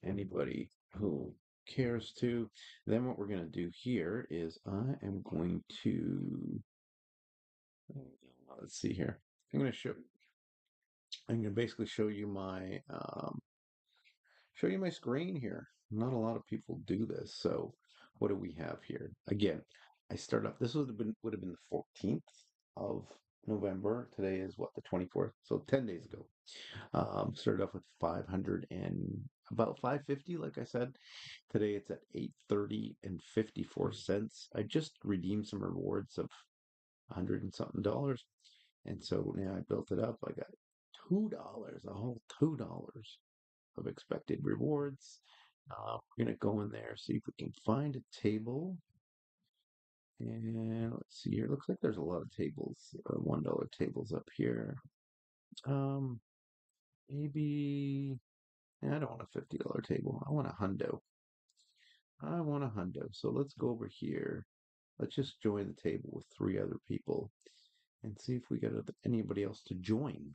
anybody who cares to. Then what we're going to do here is I am going to, let's see here. I'm going to show, I'm going to basically show you my screen here. Not a lot of people do this. So what do we have here? Again, I start up, this would have been the 14th of November. Today is what, the 24th? So 10 days ago. Started off with 500 and about 550, like I said. Today it's at 830 and 54 cents. I just redeemed some rewards of 100 and something dollars. And so now I built it up. I got $2, a whole $2 of expected rewards. We're going to go in there, see if we can find a table. And let's see here. Looks like there's a lot of tables, $1 tables up here. Um, maybe I don't want a $50 table. I want a hundo. I want a hundo. So let's go over here. Let's just join the table with three other people and see if we get anybody else to join.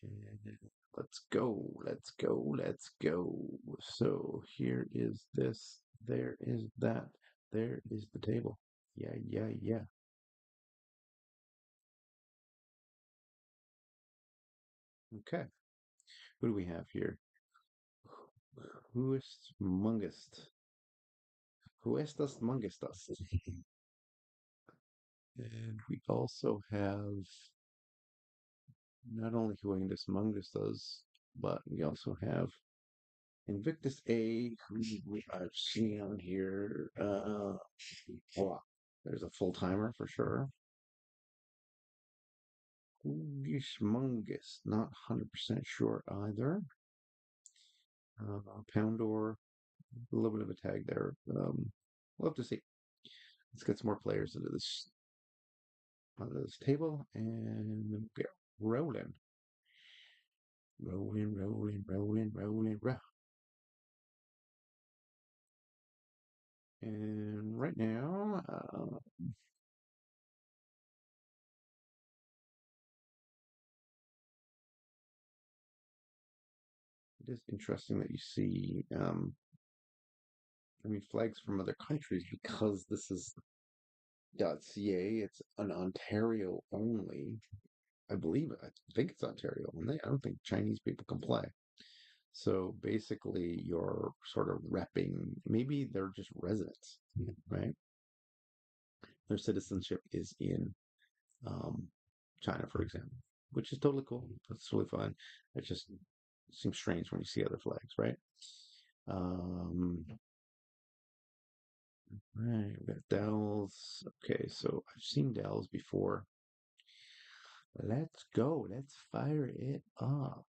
And let's go. Let's go. Let's go. So here is this. There is that. There is the table. Yeah, yeah, yeah. Okay. Who do we have here? Who is mungest? Who estas mungestas? And we also have not only Juventus Mungustas, but we also have Invictus A, who I've seen on here. Oh, there's a full timer for sure. Mungus, not 100% sure either. Poundor, a little bit of a tag there. We'll have to see. Let's get some more players into this onto this table and get rolling. Rolling, rolling, rolling, rolling, roll. And right now, it is interesting that you see, I mean, flags from other countries because this is .ca. It's an Ontario only. I believe it. I think it's Ontario only. I don't think Chinese people can play. So basically, you're sort of repping. Maybe they're just residents, right? Their citizenship is in um, China, for example, which is totally cool. That's totally fine. It just seems strange when you see other flags, right? Um, right, we got Dells. Okay, so I've seen Dells before. Let's go. Let's fire it up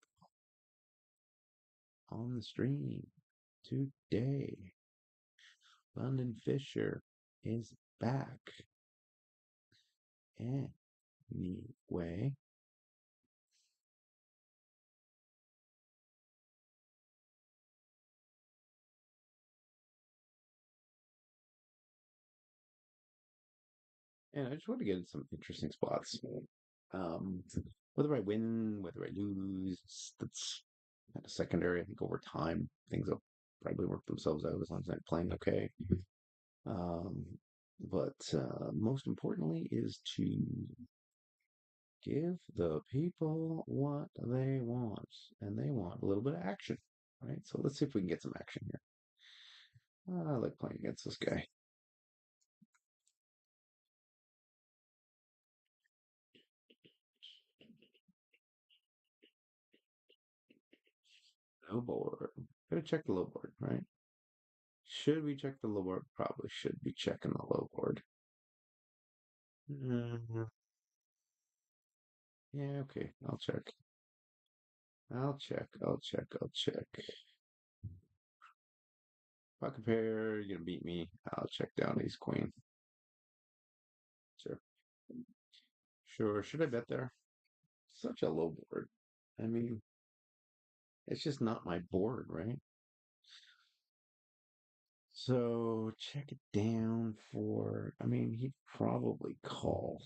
on the stream today. London Fisher is back. Anyway, and I just want to get in some interesting spots. Um, whether I win, whether I lose, that's kind of secondary. I think over time things will probably work themselves out as long as I'm playing okay. Um, but most importantly is to give the people what they want, and they want a little bit of action, right? So let's see if we can get some action here. I like playing against this guy. Low board. Gotta check the low board, right? Should we check the low board? Probably should be checking the low board. Yeah, okay. I'll check. I'll check. I'll check. I'll check. Pocket pair, you're gonna beat me. I'll check down ace queen. Sure. Sure. Should I bet there? Such a low board. I mean, it's just not my board, right? So check it down for, I mean, he'd probably call.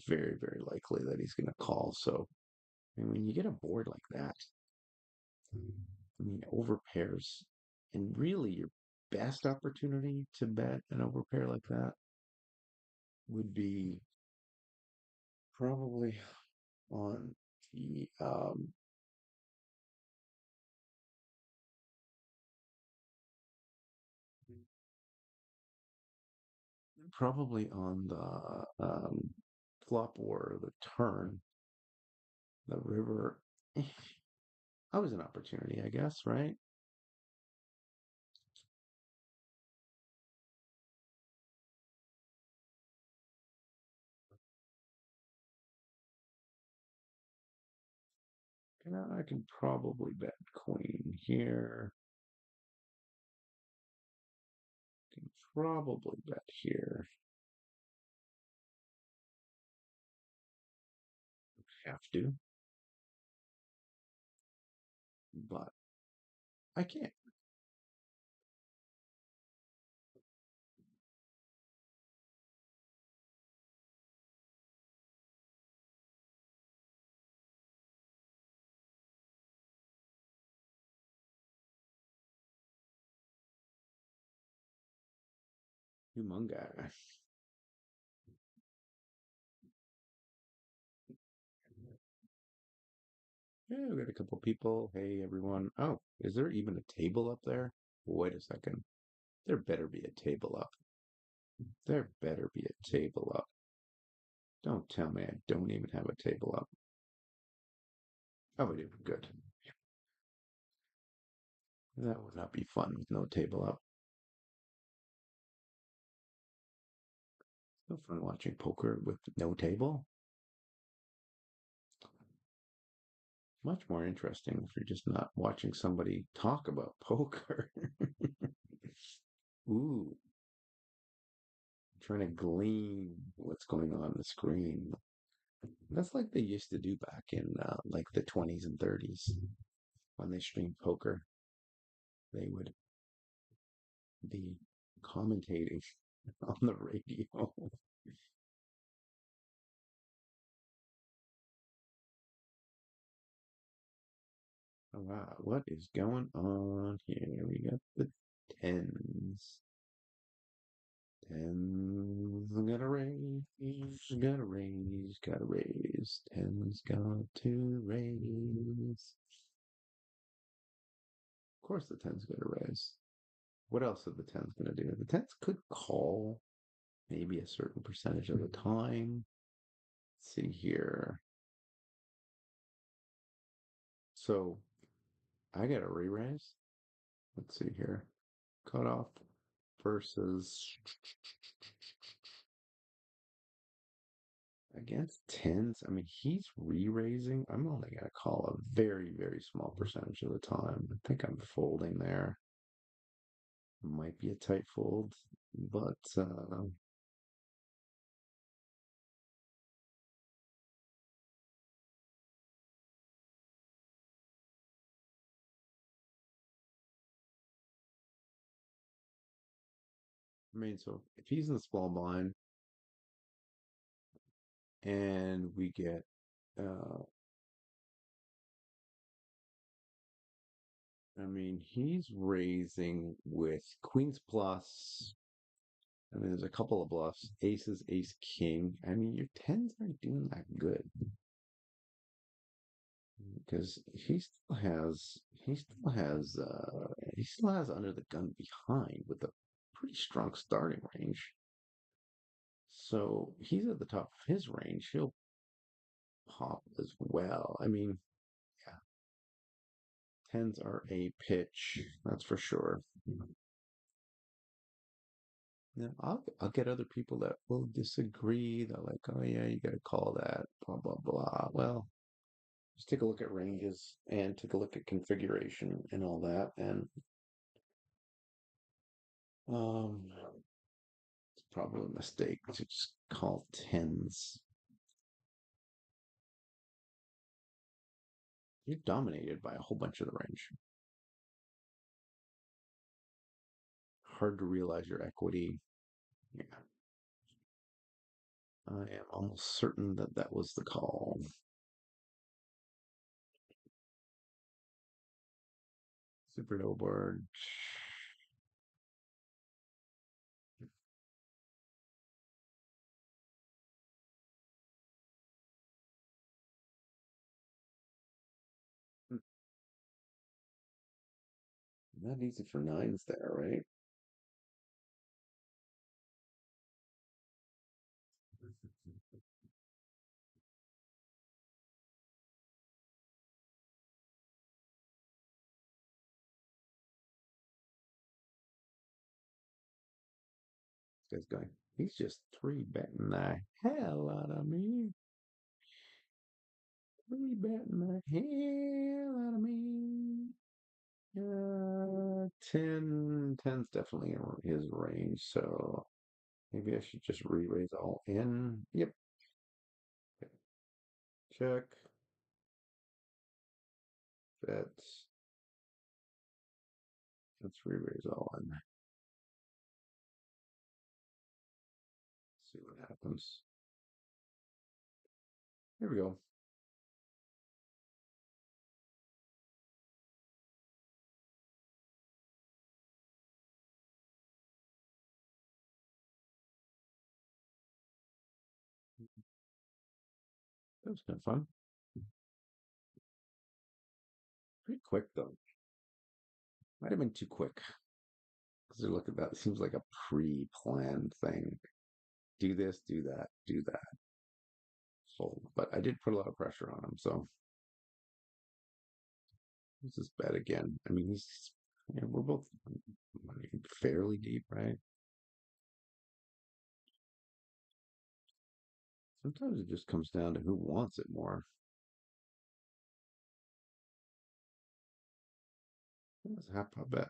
Very, very likely that he's going to call. So, I mean, when you get a board like that, I mean, over pairs, and really your best opportunity to bet an over pair like that would be probably on the probably on the flop or the turn, the river. That was an opportunity, I guess, right? I can probably bet queen here. Can probably bet here. Have to, but I can't. Humunga. Yeah, we got a couple people. Hey, everyone. Oh, is there even a table up there? Wait a second. There better be a table up. There better be a table up. Don't tell me I don't even have a table up. Oh, we do. Good. That would not be fun with no table up. No fun watching poker with no table. Much more interesting if you're just not watching somebody talk about poker. Ooh, trying to glean what's going on the screen. That's like they used to do back in like the 20s and 30s when they streamed poker. They would be commentating on the radio. Oh, wow, what is going on here? We got the tens. Tens gotta raise, gotta raise, gotta raise. Tens got to raise. Of course the tens gotta raise. What else are the tens gonna do? The tens could call maybe a certain percentage of the time. Let's see here. So I got a re-raise. Let's see here. Cutoff versus against tens. I mean, he's re-raising. I'm only gonna call a very, very small percentage of the time. I think I'm folding there. Might be a tight fold, but I mean, so if he's in the small blind and we get I mean, he's raising with queens plus. I mean, there's a couple of bluffs. Aces, ace, king. I mean, your tens aren't doing that good because he still has under the gun behind with a pretty strong starting range. So he's at the top of his range. He'll pop as well. I mean, yeah, tens are a pitch, that's for sure. Yeah, I'll get other people that will disagree. They're like, oh yeah, you got to call that, blah blah blah. Well, just take a look at ranges and take a look at configuration and all that, and it's probably a mistake to just call tens. You're dominated by a whole bunch of the range. Hard to realize your equity. Yeah, I am almost certain that that was the call. Super no board. Not easy for nines there, right? This guy's going. He's just three betting the hell out of me. Three betting the hell out of me. 10's definitely in his range, so maybe I should just re-raise all in. Yep. Check. Bets. Let's re-raise all in. See what happens. Here we go. That was kind of fun. Pretty quick though. Might have been too quick because they're looking at that. It seems like a pre-planned thing. Do this, do that, do that. So, but I did put a lot of pressure on him. So this is bad again. I mean, we're both fairly deep, right? Sometimes it just comes down to who wants it more. That's half a bet.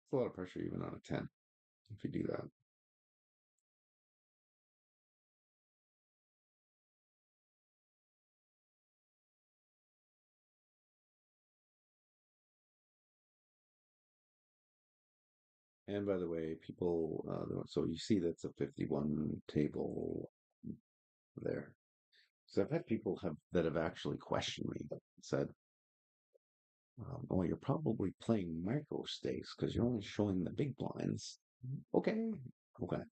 It's a lot of pressure even on a 10 if you do that. And by the way, people, so you see that's a 51 table there. So I've had people that have actually questioned me, said, "Oh, you're probably playing micro stakes because you're only showing the big blinds." Okay, okay.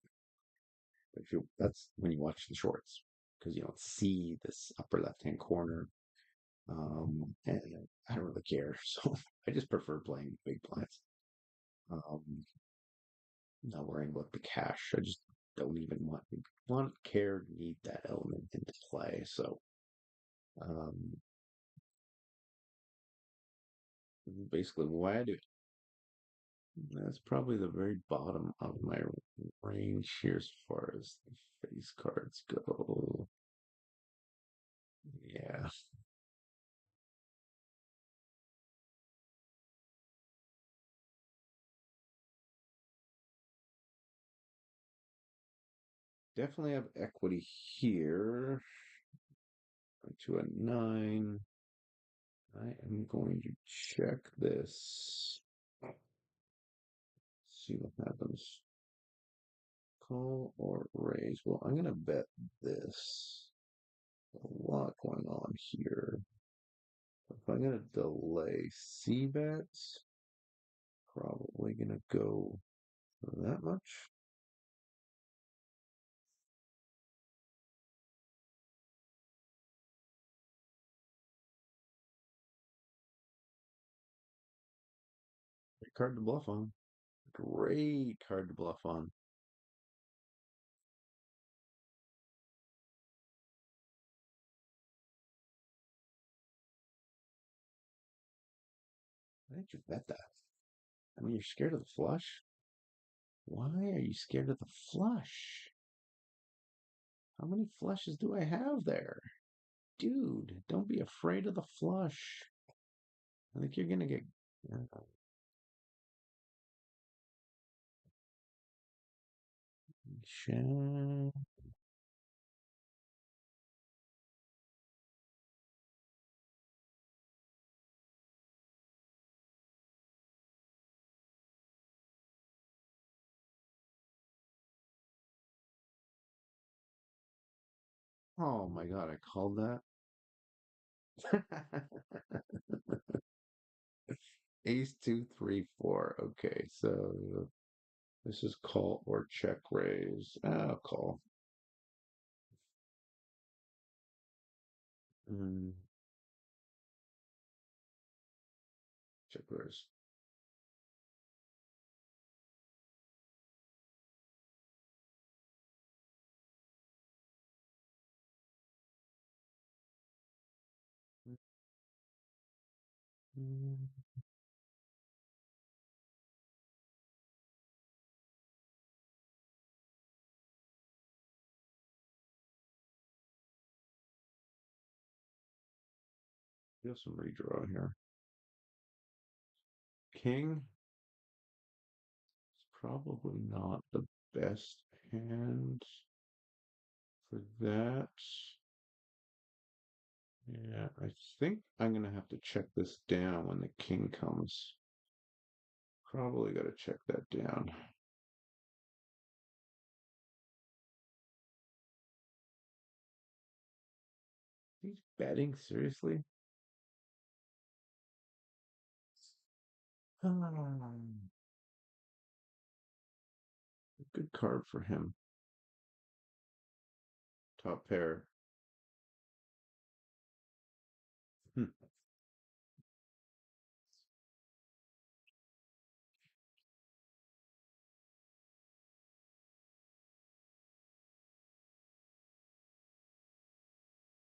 But that's when you watch the shorts because you don't see this upper left-hand corner. And I don't really care, so I just prefer playing big blinds. Um, Not worrying about the cash. I just don't even care, need that element into play. So um, basically, why I do it. That's probably the very bottom of my range here as far as the face cards go. Yeah, definitely have equity here. To a nine. I am going to check this. See what happens. Call or raise? Well, I'm going to bet this. A lot going on here. If I'm going to delay C bets, probably going to go that much. Great card to bluff on. Great card to bluff on. Why did you bet that? I mean, you're scared of the flush? Why are you scared of the flush? How many flushes do I have there? Dude, don't be afraid of the flush. I think you're gonna get. Check. Oh my God, I called that. Ace two, three, four. Okay, so this is call or check raise. Ah, call. Mm, check raise. Mm, Get some redraw here. King is probably not the best hand for that. Yeah, I think I'm gonna have to check this down when the king comes. Probably gotta check that down. He's betting seriously? Good card for him. Top pair. Hmm.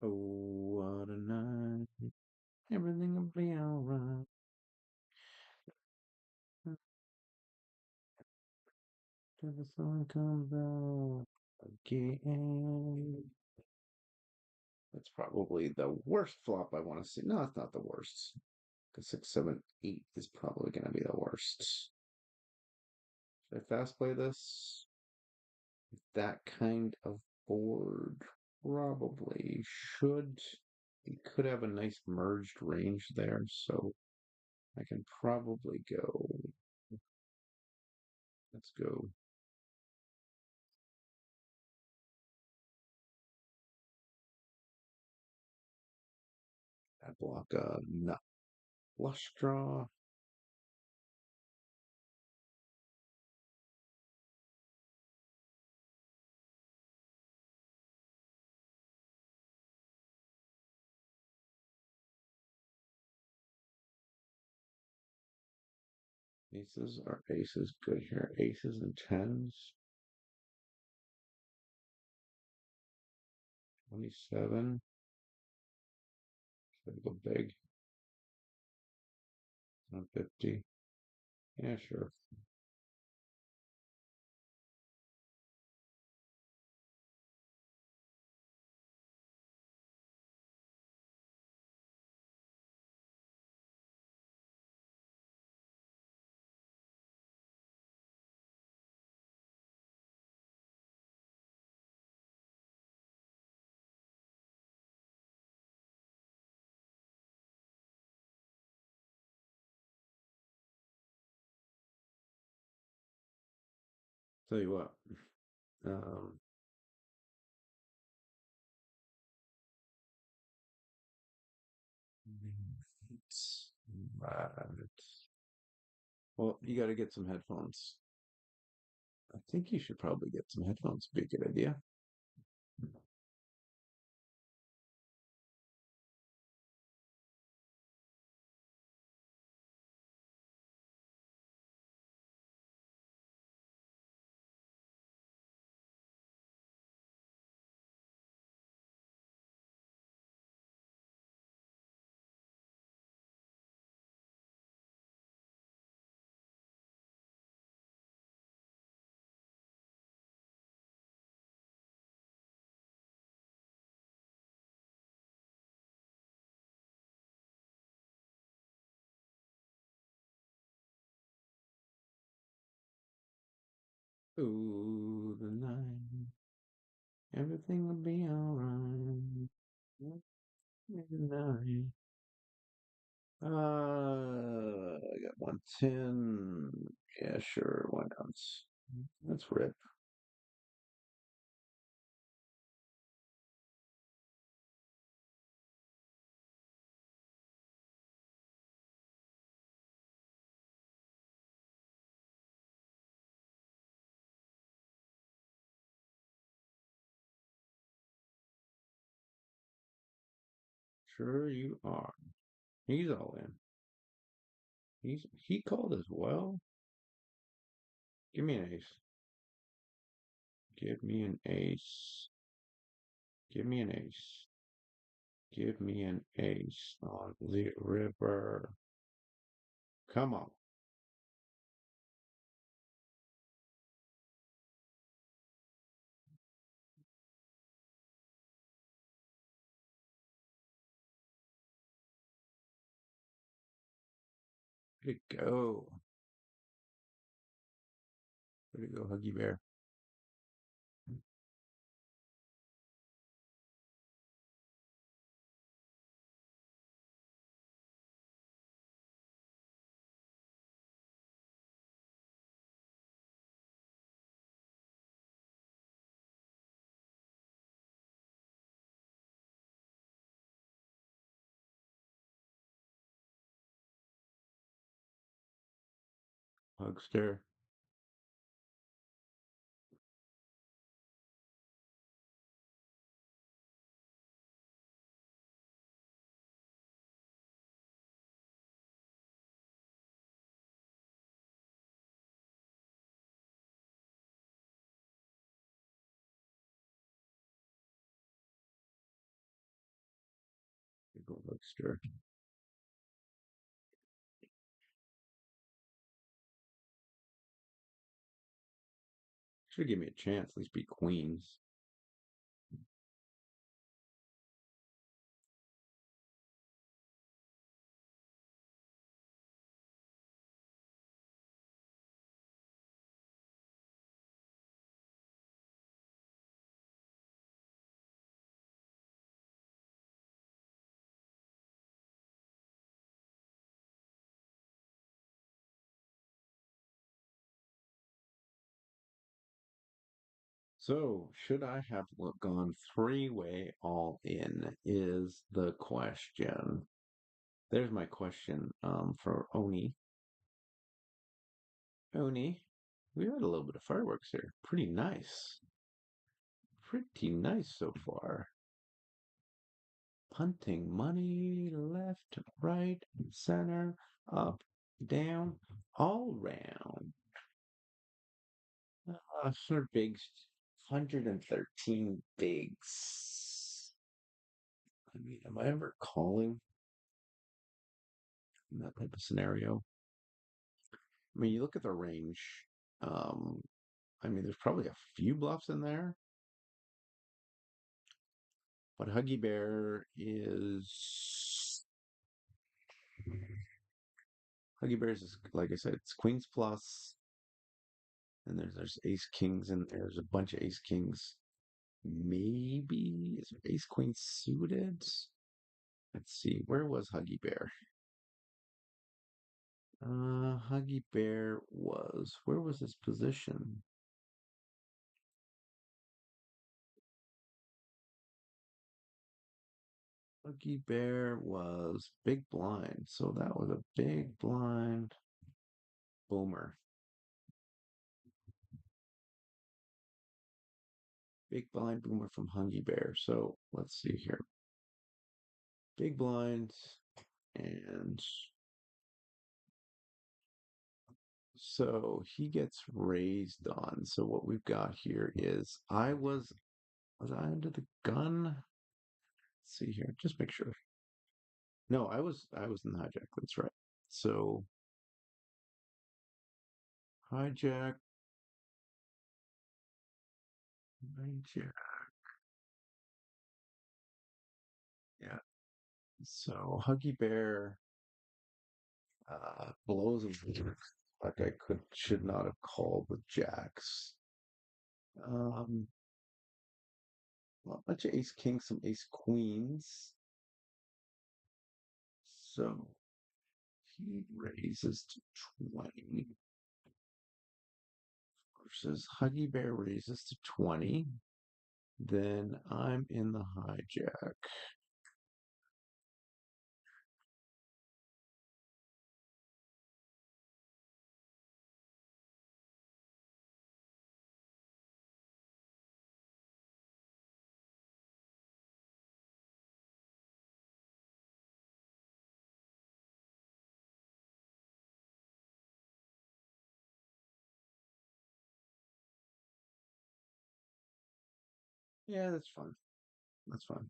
Oh, what a night. Everything will be alright. Till the sun comes out again. That's probably the worst flop I want to see. No, it's not the worst. Because 6, 7, 8 is probably going to be the worst. Should I fast play this? That kind of board probably should. You could have a nice merged range there, so I can probably go. Let's go. That block nut flush draw. Aces are aces good here. Aces and tens. 27. Should I go big? 150. Yeah, sure. Tell you what. Um, right. Well, you got to get some headphones. I think you should probably get some headphones. Be a good idea. Ooh, the night. Everything will be alright. Night. I got 110. Yeah, sure. Why not? Let's rip. Sure you are. He's all in. He called as well. Give me an ace. Give me an ace. Give me an ace. Give me an ace on the river. Come on. Way to go. Way to go, Huggy Bear. Hugster. Way to go, Hugster. Should give me a chance. At least be queens. So, should I have gone three-way all in is the question. There's my question for Oni. Oni, we had a little bit of fireworks here. Pretty nice. Pretty nice so far. Punting money left, right, center, up, down, all round. For bigs, 113 bigs. I mean, am I ever calling in that type of scenario? I mean, you look at the range. Um, I mean, there's probably a few bluffs in there, but Huggy Bears is like I said, it's Queens plus, and there's Ace Kings, and there's a bunch of Ace Kings. Maybe is there Ace Queen suited? Let's see, where was Huggy Bear? Huggy Bear was where was his position? Huggy Bear was big blind, so that was a big blind boomer. Big blind boomer from Huggy Bear. So let's see here. Big blind and so he gets raised on. So what we've got here is was I under the gun? Let's see here. Just make sure. No, I was in the hijack. That's right. So hijack, hijack. Yeah. So Huggy Bear blows him like I should not have called with jacks. Um a bunch of ace kings, some ace queens. So he raises to 20 versus Huggy Bear raises to 20. Then I'm in the hijack. Yeah, that's fine. That's fine.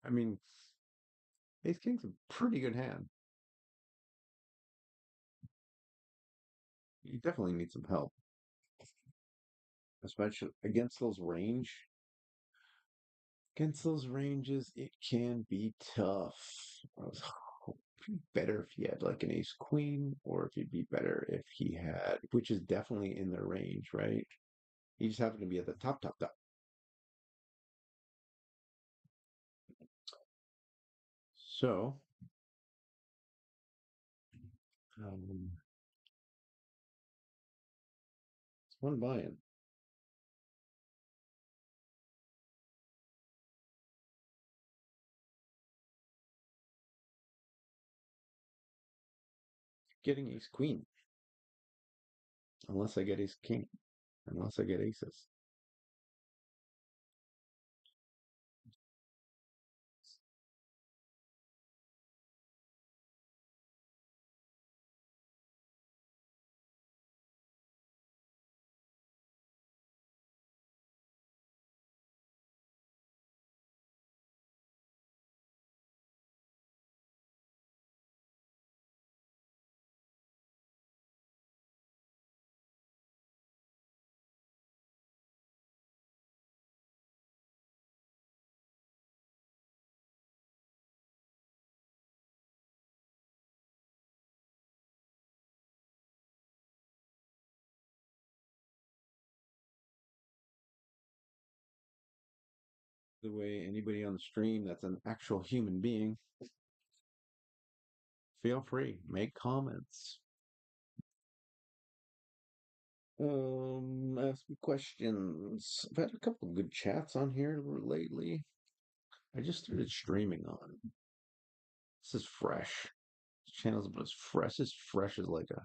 I mean, Ace King's a pretty good hand. You definitely need some help, especially against those range. Against those ranges, it can be tough. I was hoping better if he had like an ace queen, or if he'd be better if he had, which is definitely in their range, right? He just happened to be at the top. So, um, it's one buy-in. Getting ace queen, unless I get ace king, unless I get aces. The way anybody on the stream that's an actual human being, feel free, make comments. Ask me questions. I've had a couple of good chats on here lately. I just started streaming on. This is fresh. This channel's about as fresh as like a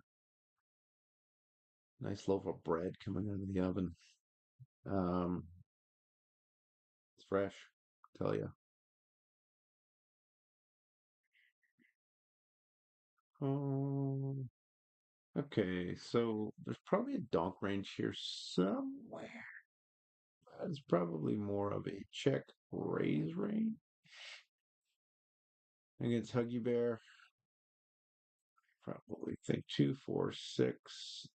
nice loaf of bread coming out of the oven. Um, it's fresh, I tell you. Um, okay, so there's probably a donk range here somewhere. It's probably more of a check raise range against Huggy Bear. Probably think 2, 4, 6.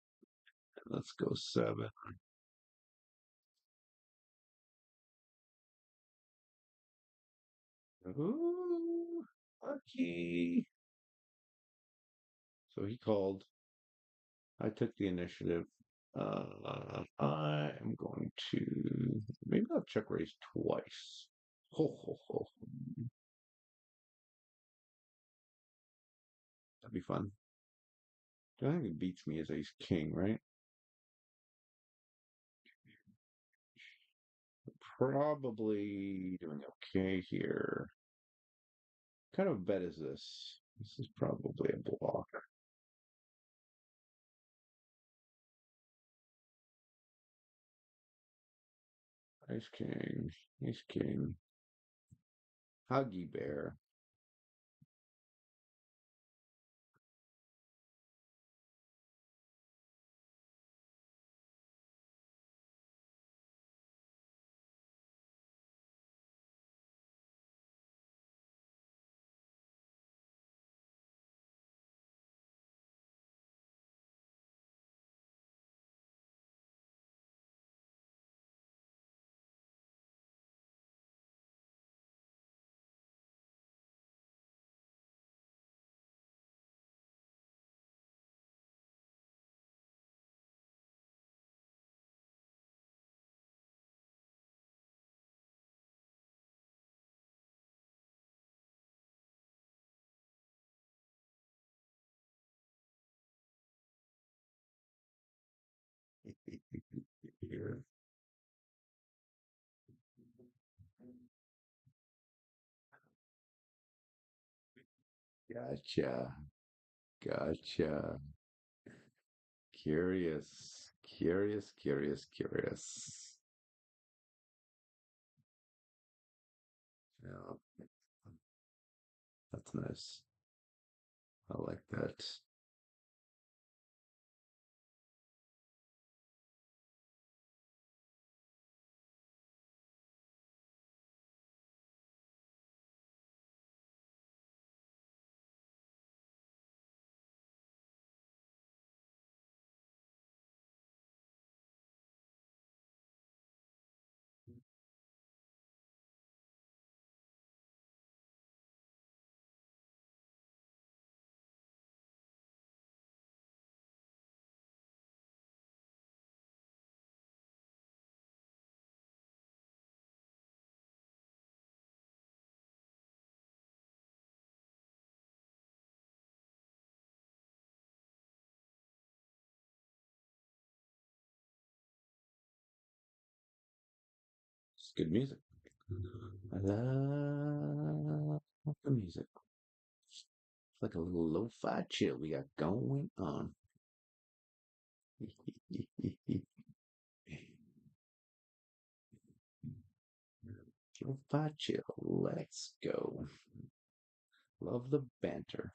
Let's go 7. Ooh, lucky. So he called. I took the initiative. I am going to maybe I'll check raise twice. Ho ho ho. That'd be fun. I think it beats me as ace king, right? Probably doing okay here. What kind of bet is this? This is probably a block. Ace king, ace king. Huggy bear. Here. Gotcha. Gotcha. Curious. Curious, curious, curious. Yeah, that's nice. I like that. good music. I love the music. It's like a little lo-fi chill we got going on. Lo-fi chill. Let's go. Love the banter.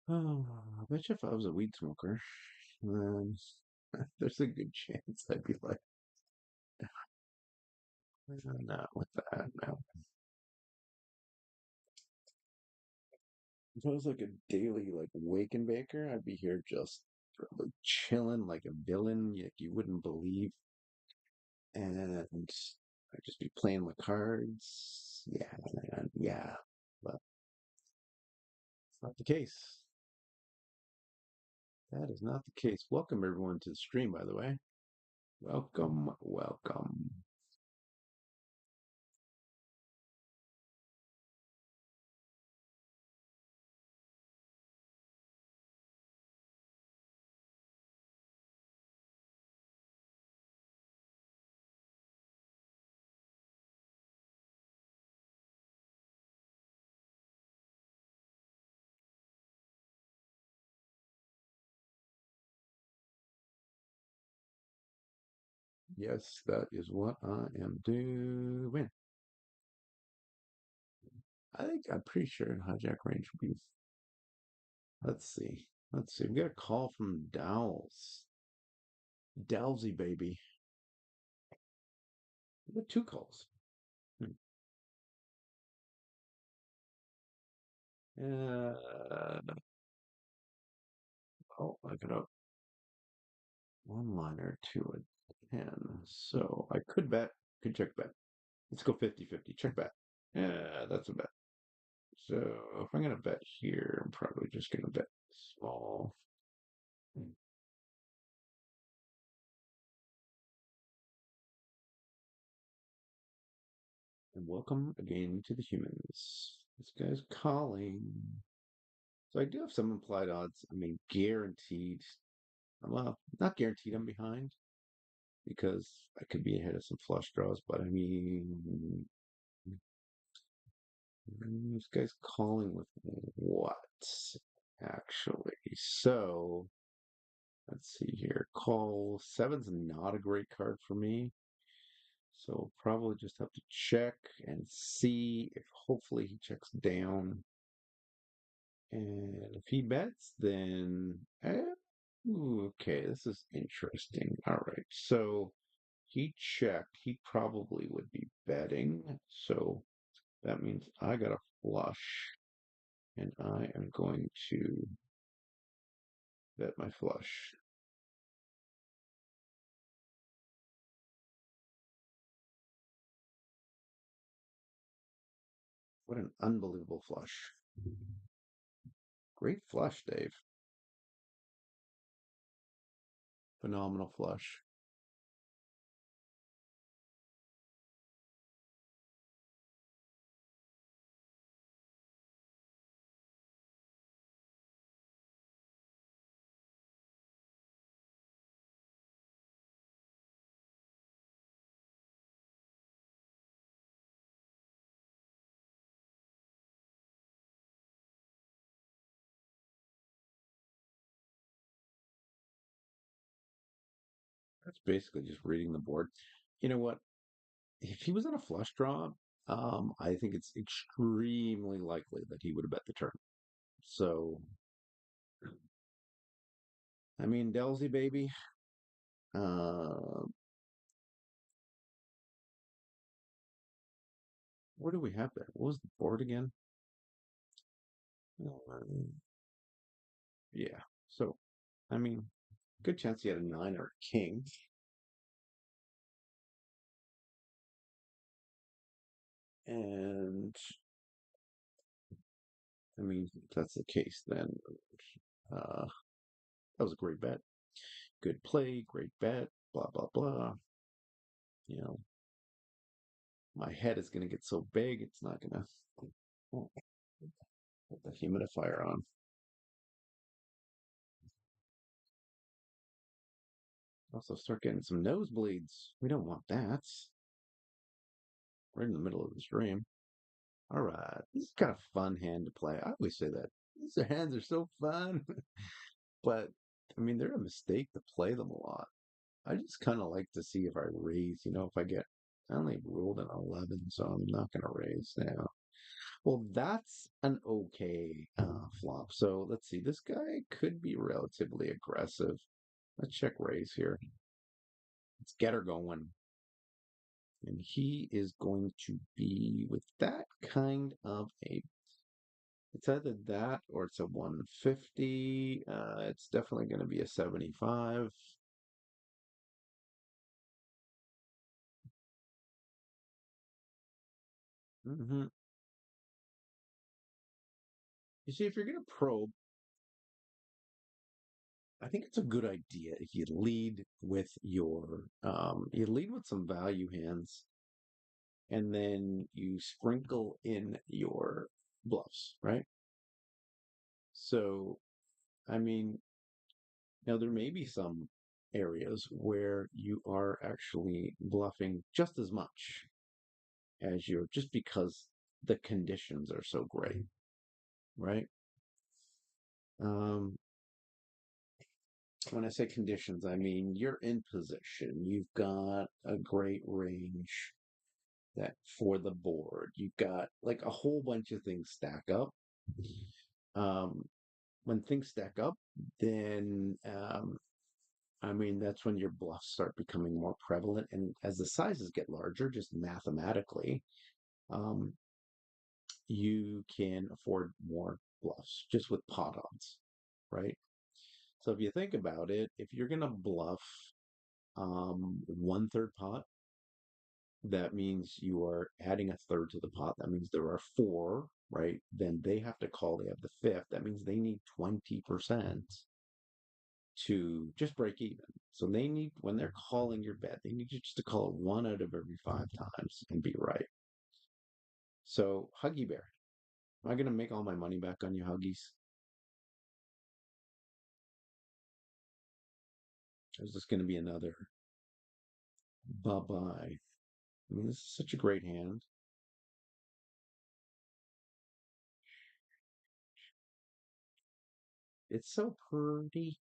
Oh, I bet you if I was a weed smoker, then there's a good chance I'd be like, not with that. No. If I was like a daily like wake and baker, I'd be here just like chilling like a villain, like you wouldn't believe, and I'd just be playing my cards. Yeah, man, yeah, but it's not the case. That is not the case. Welcome everyone to the stream, by the way. Welcome, welcome. Yes, that is what I am doing. I'm pretty sure hijack range would be. Let's see. Let's see. We got a call from Dowls. Dowsy baby. We got two calls. Hmm. Oh, I got a one liner to a 10. So I could check bet. Let's go 50-50. Check bet. Yeah, that's a bet. So if I'm going to bet here, I'm probably just going to bet small. And welcome again to the humans. This guy's calling. So I do have some implied odds. I mean, guaranteed. Well, not guaranteed I'm behind because I could be ahead of some flush draws, but I mean, this guy's calling with what, actually? So, let's see here. Call seven's not a great card for me. So, probably just have to check and see if hopefully he checks down. And if he bets, then okay, this is interesting. All right, so he checked. He probably would be betting. So that means I got a flush, and I am going to bet my flush. What an unbelievable flush! Great flush, Dave. Phenomenal flush. That's basically just reading the board. You know what? If he was in a flush draw, I think it's extremely likely that he would have bet the turn. So, I mean, Delsey baby. Uh, what do we have there? What was the board again? Uh, yeah. So, I mean, good chance he had a nine or a king. And I mean, if that's the case, then uh, that was a great bet. Good play, great bet, blah, blah, blah. You know, my head is going to get so big, it's not going to put the humidifier on. Also, start getting some nosebleeds. We don't want that. Right in the middle of the stream. All right. This is kind of fun hand to play. I always say that. These hands are so fun. But, I mean, they're a mistake to play them a lot. I just kind of like to see if I raise, if I get, I only rolled an 11, so I'm not going to raise now. Well, that's an okay flop. So let's see. This guy could be relatively aggressive. Let's check raise here. Let's get her going. And he is going to be with that kind of a. It's either that or it's a 150. It's definitely going to be a 75. Hmm. You see, if you're going to probe, I think it's a good idea if you lead with you lead with some value hands, and then you sprinkle in your bluffs, right? So, I mean, now there may be some areas where you are actually bluffing just as much as you're just because the conditions are so great, right? Um, when I say conditions, I mean you're in position. You've got a great range that for the board. You've got like a whole bunch of things stack up. Um, when things stack up, then I mean that's when your bluffs start becoming more prevalent. And as the sizes get larger, just mathematically, um, you can afford more bluffs just with pot odds, right? So if you think about it, if you're gonna bluff 1/3 pot, that means you are adding a third to the pot. That means there are four, right? Then they have to call, they have the fifth. That means they need 20% to just break even. So they need, when they're calling your bet, they need you just to call it one out of every five times and be right. So, Huggy Bear, am I going to make all my money back on you, Huggies? Or is this going to be another bye bye? I mean, this is such a great hand. It's so pretty.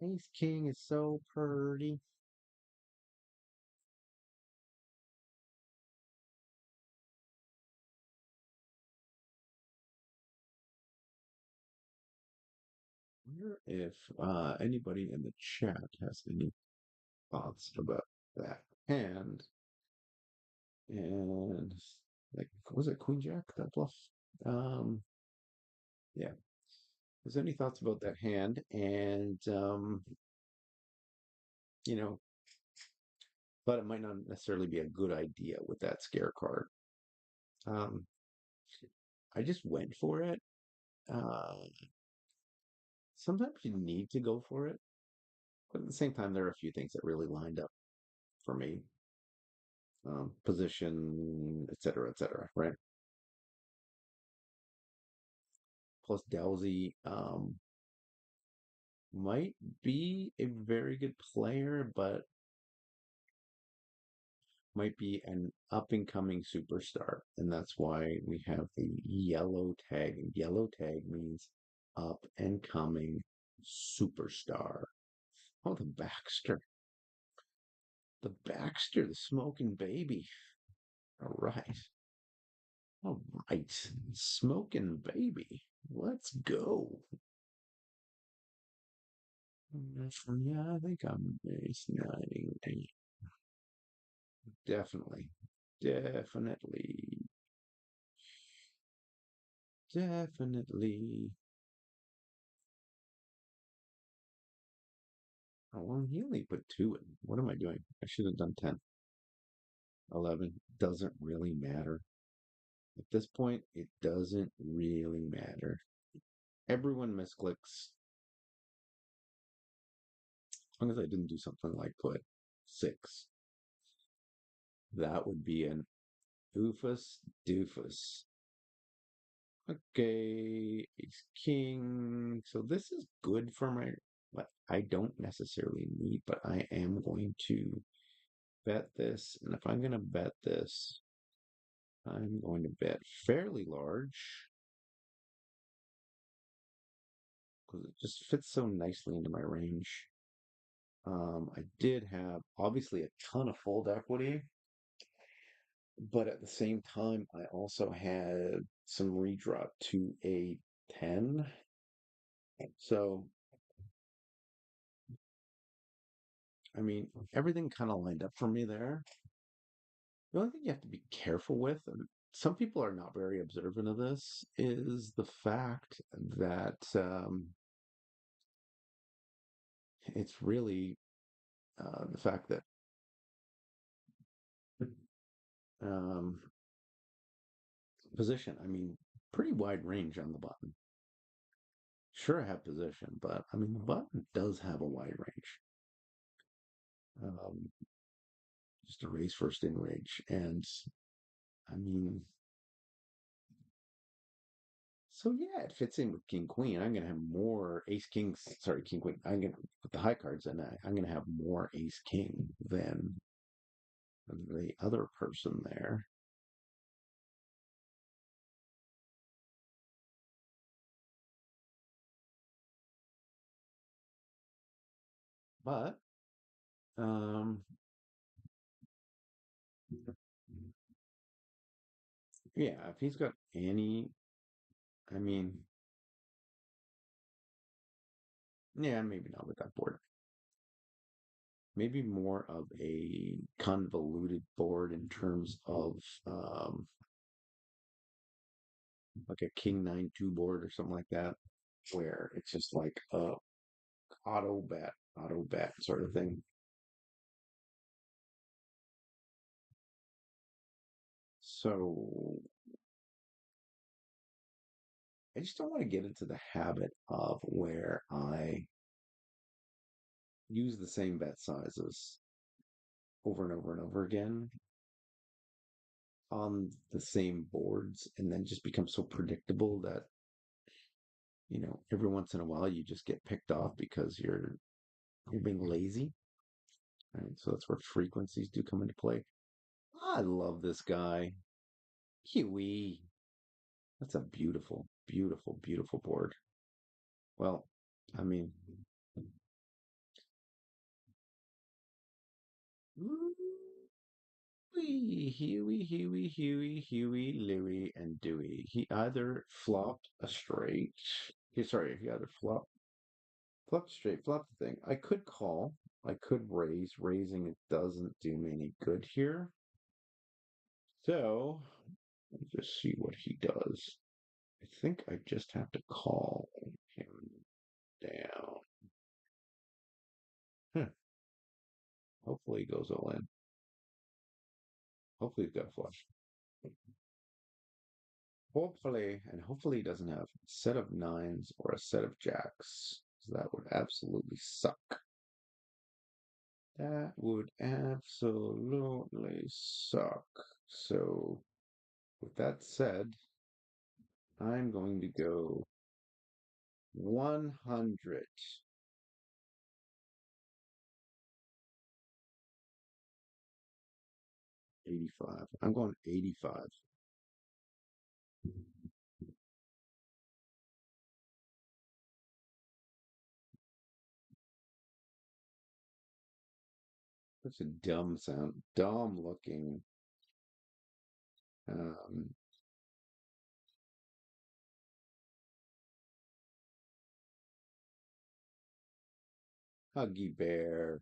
Ace King is so pretty. I wonder if anybody in the chat has any thoughts about that hand. And like, was it Queen Jack that bluff? Um, yeah. Is there any thoughts about that hand? And you know, but it might not necessarily be a good idea with that scare card. Um, I just went for it. Uh, Sometimes you need to go for it, but at the same time, there are a few things that really lined up for me. Position, et cetera, right? Plus, Dowsey might be a very good player, but might be an up and coming superstar. And that's why we have the yellow tag. Yellow tag means up and coming superstar. Oh, the Baxter. The Baxter, the smoking baby. All right. All right. Smoking baby. Let's go. Yeah, I think I'm base 98. Definitely. Definitely. Definitely. Oh, well, he only put two in. What am I doing? I should have done 10. 11. Doesn't really matter. At this point, it doesn't really matter. Everyone misclicks. As long as I didn't do something like put 6. That would be an oofus doofus. Okay, ace king. So this is good for my, what I don't necessarily need, but I am going to bet this. And if I'm going to bet this, I'm going to bet fairly large because it just fits so nicely into my range. I did have obviously a ton of fold equity, but at the same time, I also had some redraw to a 10. So, I mean, everything kind of lined up for me there. The only thing you have to be careful with, and some people are not very observant of this, is the fact that it's really the fact that um, position, I mean, pretty wide range on the button. Sure, I have position, but I mean, the button does have a wide range. Um, just a raise first in range. And I mean, so yeah, it fits in with king queen. I'm gonna have more ace king. Sorry, king queen. I'm gonna with the high cards, and I'm gonna have more ace king than the other person there. But um, yeah, if he's got any, I mean, yeah, maybe not with that board. Maybe more of a convoluted board in terms of like a king 9-2 board or something like that, where it's just like a auto bet sort of thing. So I just don't want to get into the habit of where I use the same bet sizes over and over and over again on the same boards and then just become so predictable that, every once in a while you just get picked off because you're being lazy. Right? So that's where frequencies do come into play. I love this guy. Huey. That's a beautiful, beautiful, beautiful board. Well, I mean, Huey, Louie, and Dewey. He either flopped a straight. He either flopped straight, flopped the thing. I could call. I could raise. Raising it doesn't do me any good here. So, let's just see what he does. I think I just have to call him down. Huh. Hopefully he goes all in. Hopefully he's got a flush. Hopefully he doesn't have a set of nines or a set of jacks. 'Cause that would absolutely suck. That would absolutely suck. So, with that said, I'm going to go 185. I'm going 85. Such a dumb sound, dumb looking. Um, Huggy Bear.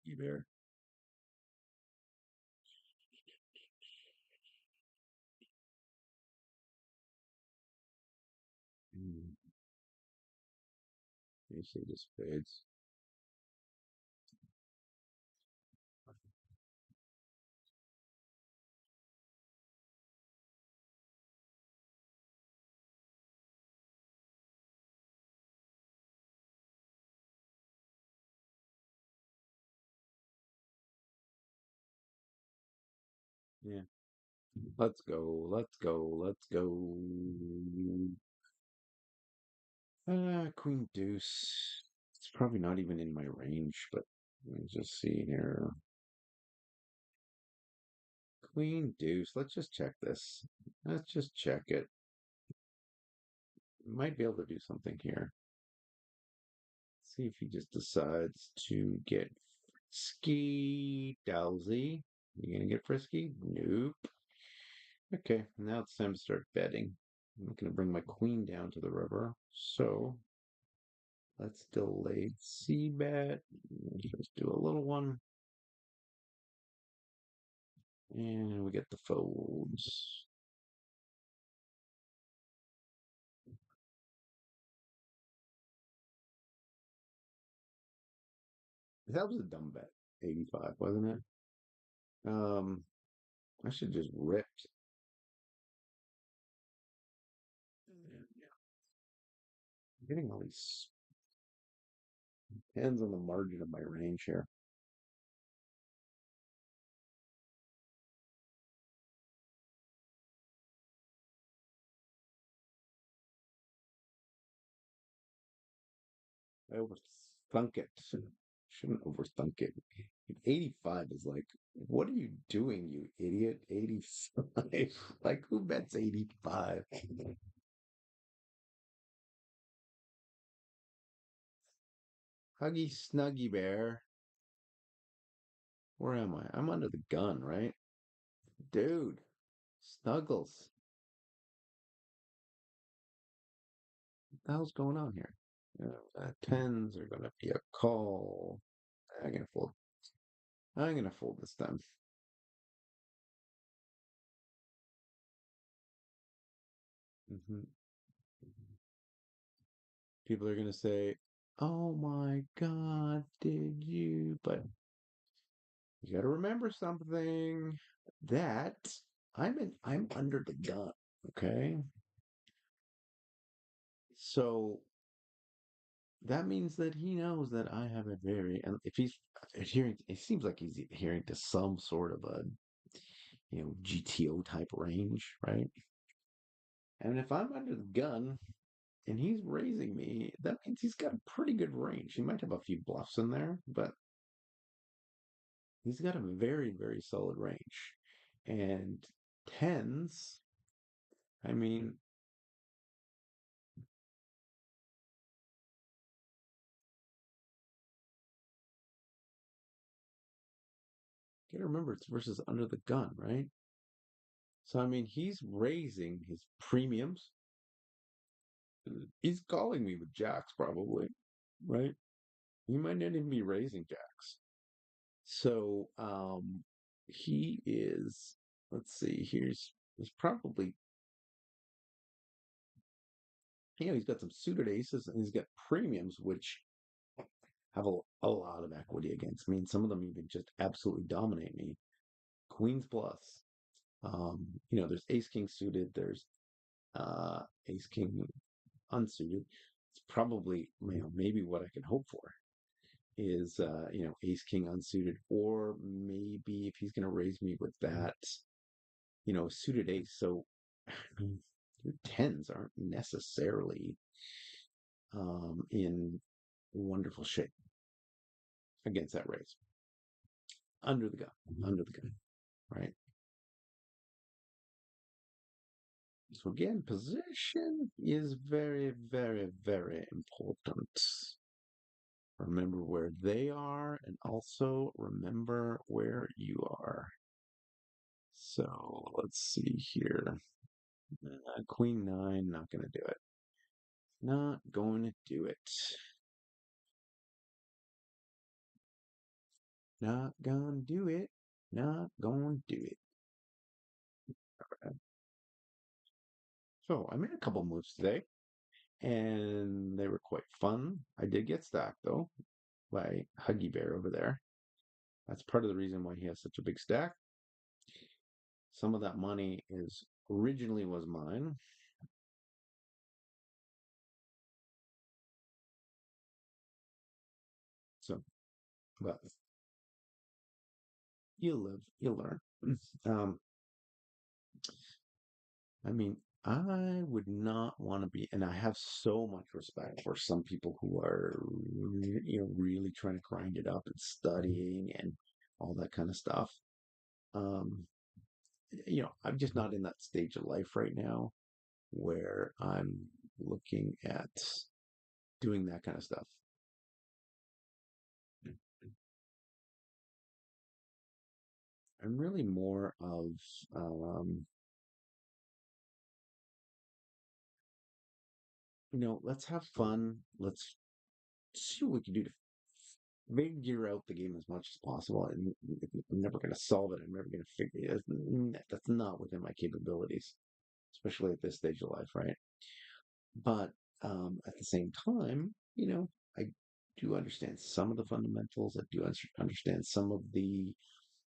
Huggy Bear. Mm, you see the spades. Yeah. Let's go. Let's go. Let's go. Queen Deuce. It's probably not even in my range, but let me just see here. Queen Deuce. Let's just check this. Let's just check it. Might be able to do something here. See if he just decides to get frisky. Dowsy. You gonna get frisky? Nope. Okay, now it's time to start betting. I'm gonna bring my queen down to the river. So let's delay C bet. Let's do a little one. And we get the folds. That was a dumb bet. 85, wasn't it? I should just ripped. I'm getting all these hands on the margin of my range here. I overthunk it. Shouldn't overthunk it. 85 is like, what are you doing, you idiot? 85. Like, who bets 85? Huggy Snuggy Bear. Where am I? I'm under the gun, right? Dude, Snuggles. What the hell's going on here? Tens are going to be a call. I'm going to fold. I'm going to fold this time. Hmm. People are going to say, oh my God, did you? But you got to remember something that I'm under the gun. Okay. So that means that he knows that I have a very, and if he's adhering, it seems like he's adhering to some sort of a, GTO type range, right? And if I'm under the gun and he's raising me, that means he's got a pretty good range. He might have a few bluffs in there, but he's got a very, very solid range. And tens, I mean, you gotta remember it's versus under the gun, right? So, I mean, he's raising his premiums. He's calling me with jacks, probably, right? He might not even be raising jacks. So, he is, let's see, he's probably, he's got some suited aces and he's got premiums, which have a lot of equity against me. And some of them even just absolutely dominate me. Queens plus. There's ace king suited, there's ace king unsuited. It's probably, maybe what I can hope for is, ace king unsuited, or maybe if he's going to raise me with that, suited ace. So your tens aren't necessarily in wonderful shape against that raise. Under the gun, right? So again, position is very, very, very important. Remember where they are and also remember where you are. So let's see here. Queen nine, not going to do it. Not going to do it. Not going to do it. Not going to do it. All right. So I made a couple moves today, and they were quite fun. I did get stacked though by Huggy Bear over there. That's part of the reason why he has such a big stack. Some of that money is originally was mine. So, but you live, you learn. Um, I mean, I would not want to be, and I have so much respect for some people who are, really trying to grind it up and studying and all that kind of stuff. Um, I'm just not in that stage of life right now where I'm looking at doing that kind of stuff. I'm really more of, um, let's have fun. Let's see what we can do to figure out the game as much as possible. And I'm never going to solve it. I'm never going to figure it. That's not within my capabilities, especially at this stage of life, right? But at the same time, I do understand some of the fundamentals. I do understand some of the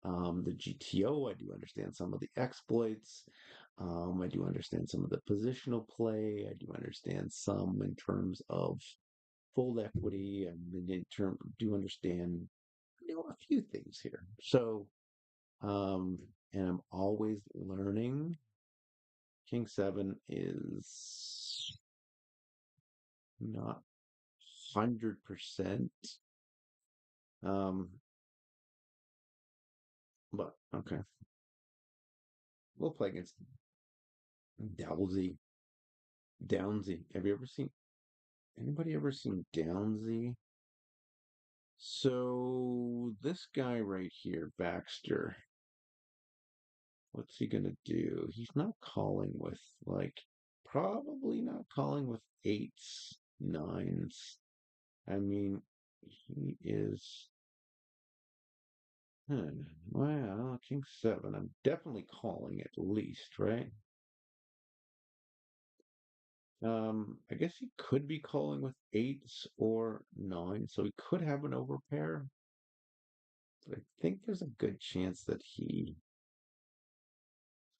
GTO. I do understand some of the exploits. I do understand some of the positional play. I do understand some in terms of fold equity, and do understand a few things here. So, and I'm always learning. King seven is not 100%. Um, but okay, we'll play against Dowsy. Downsy. Have you ever seen anybody ever seen Downsy? So this guy right here, Baxter, what's he gonna do? He's not calling with, probably not calling with eights, nines. I mean, he is. Well, King seven. I'm definitely calling at least, right? I guess he could be calling with eights or nines, so he could have an overpair. But I think there's a good chance that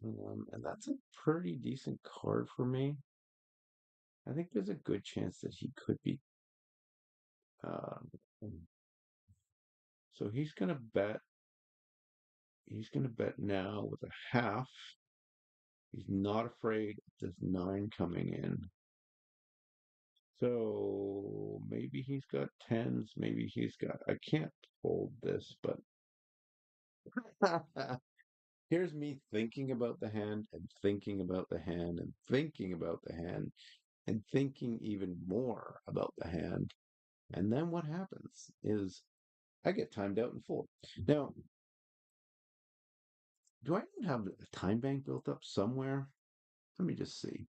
and that's a pretty decent card for me. I think there's a good chance that he could be. Um, so he's gonna bet. He's gonna bet now with a half. He's not afraid of this nine coming in. So maybe he's got tens. Maybe he's got. I can't fold this, but here's me thinking about the hand and thinking about the hand and thinking about the hand and thinking even more about the hand. And then what happens is I get timed out and fold. Now, do I even have a time bank built up somewhere? Let me just see.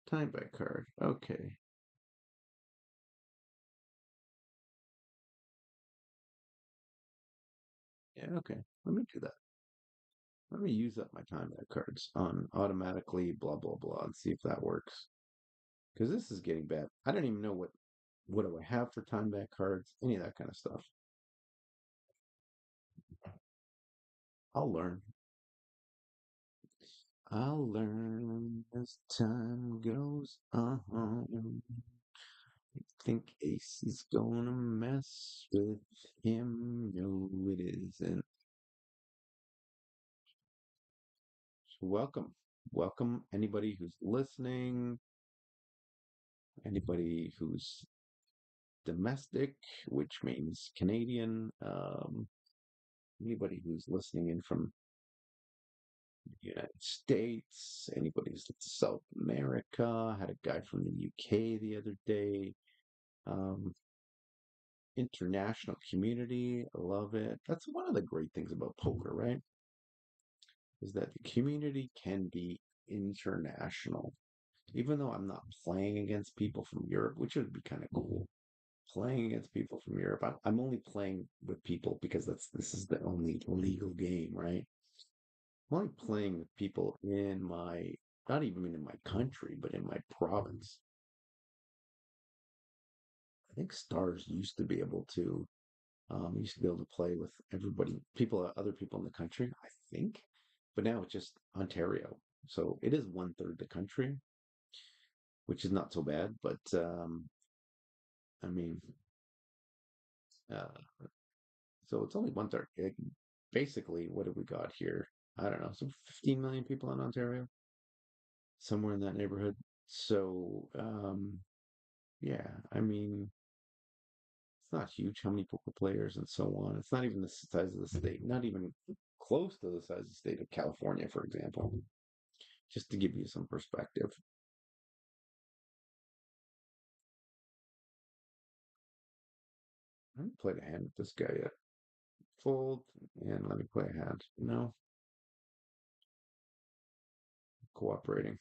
Time bank card. Okay. Yeah, okay. Let me do that. Let me use up my time bank cards on automatically blah blah blah and see if that works. Because this is getting bad. I don't even know what do I have for time bank cards, any of that kind of stuff. I'll learn. I'll learn as time goes on. Think Ace is gonna mess with him? No, it isn't. So welcome. Welcome anybody who's listening, anybody who's domestic, which means Canadian, anybody who's listening in from the United States, anybody who's in South America. I had a guy from the UK the other day. Um, International community, I love it. That's one of the great things about poker, right? Is that the community can be international. Even though I'm not playing against people from Europe, which would be kind of cool. Playing against people from Europe, I'm only playing with people because this is the only legal game, right? I'm only playing with people in my, not even in my country, but in my province. I think Stars used to be able to play with everybody, other people in the country, I think. But now it's just Ontario. So it is one third the country, which is not so bad. But I mean, uh, so it's only one third. Basically, what have we got here? I don't know, some 15 million people in Ontario, somewhere in that neighborhood. So, yeah, I mean, it's not huge how many poker players and so on. It's not even the size of the state, not even close to the size of the state of California, for example, just to give you some perspective. I haven't played a hand with this guy yet. Fold, and let me play a hand. No, cooperating.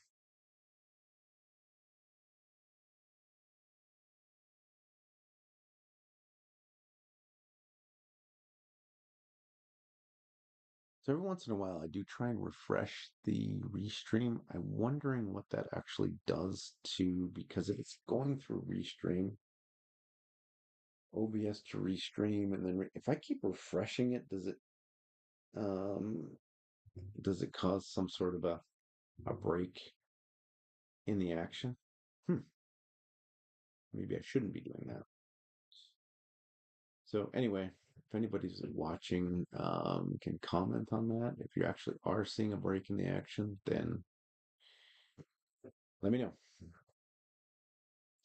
So every once in a while, I do try and refresh the restream. I'm wondering what that actually does to, because if it's going through restream, OBS to restream, and then if I keep refreshing it, um, does it cause some sort of a break in the action? Hmm, maybe I shouldn't be doing that. So anyway, if anybody's watching, can comment on that. If you actually are seeing a break in the action, then let me know,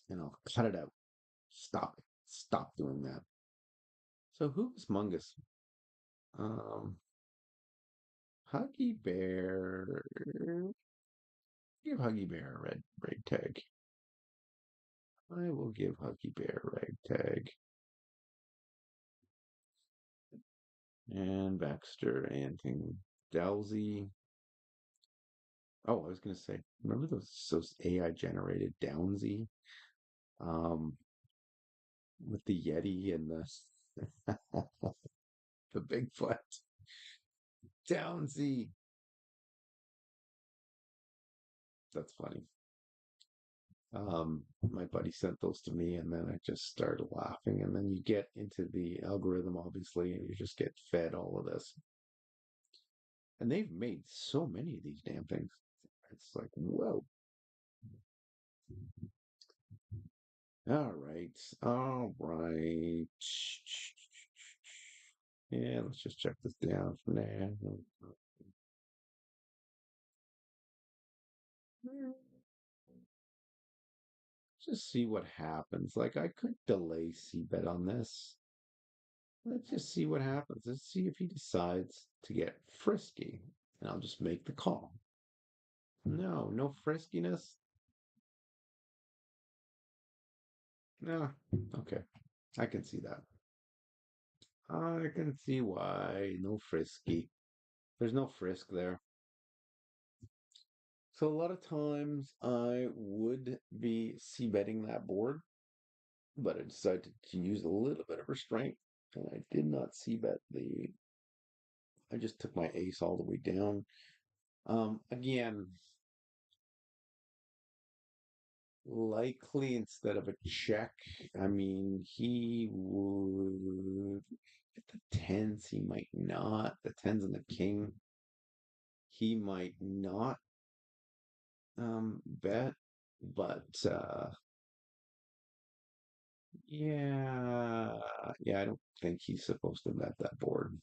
and I'll cut it out. Stop it. Stop doing that. So who's Mungus? Um, Huggy Bear. Give Huggy Bear a red rag tag. I will give Huggy Bear a rag tag. And Baxter and Dowsy. Oh, I was gonna say, remember those AI generated Downsy? Um, with the Yeti and the Bigfoot Downsy. That's funny. My buddy sent those to me, and then I just started laughing. And then you get into the algorithm, obviously, and you just get fed all of this. And they've made so many of these damn things. It's like, whoa. All right. All right. Yeah, let's just check this down for now. Just see what happens. Like, I could delay C-bet on this. Let's just see what happens. Let's see if he decides to get frisky. And I'll just make the call. No, no friskiness. No. Okay. I can see that. I can see why. No frisky. There's no frisk there. So a lot of times I would be c-betting that board, but I decided to use a little bit of restraint, and I did not c-bet the. I just took my ace all the way down. Again, likely instead of a check. I mean, he would at the tens. He might not. The tens and the king. He might not bet, but yeah, yeah. I don't think he's supposed to bet that board.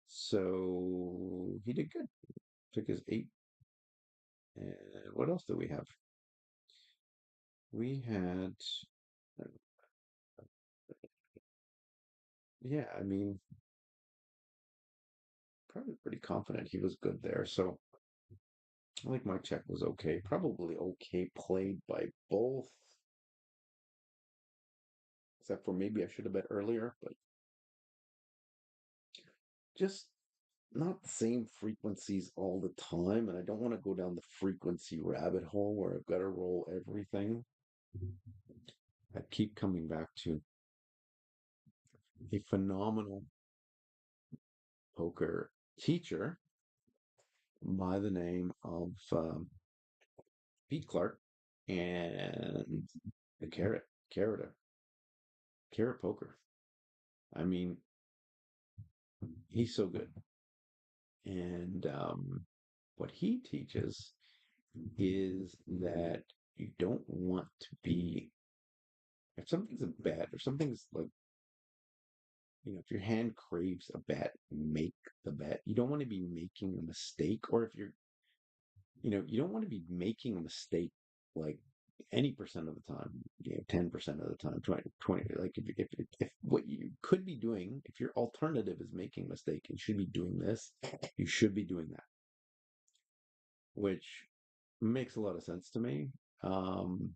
So he did good. Took his eight. And what else do we have? We had, uh, yeah, I mean, probably pretty confident he was good there. So I think my check was okay. Probably okay played by both, except for maybe I should have bet earlier, but just not the same frequencies all the time. And I don't want to go down the frequency rabbit hole where I've got to roll everything. I keep coming back to a phenomenal poker teacher by the name of Pete Clark and the carrot poker. I mean, he's so good. And what he teaches is that you don't want to be, if something's a bet or something's like, if your hand craves a bet, make the bet. You don't want to be making a mistake. Or if you're, you don't want to be making a mistake like any percent of the time, 10% of the time, 20, like if what you could be doing, if your alternative is making a mistake, you should be doing this, you should be doing that, which makes a lot of sense to me. Um,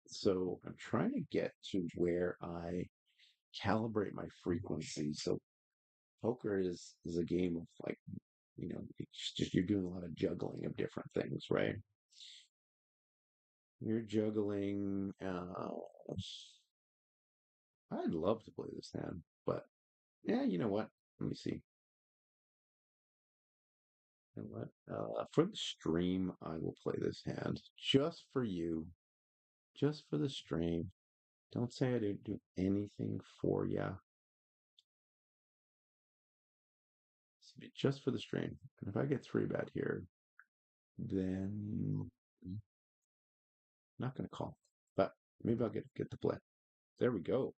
so I'm trying to get to where I calibrate my frequency. So poker is a game of like, it's just you're doing a lot of juggling of different things, right? You're juggling. I'd love to play this hand, but yeah, you know what? Let me see. You know what? For the stream, I will play this hand just for you, just for the stream. Don't say I didn't do anything for you. Just for the stream. And if I get three bet here, then I'm not going to call. But maybe I'll get the play. There we go.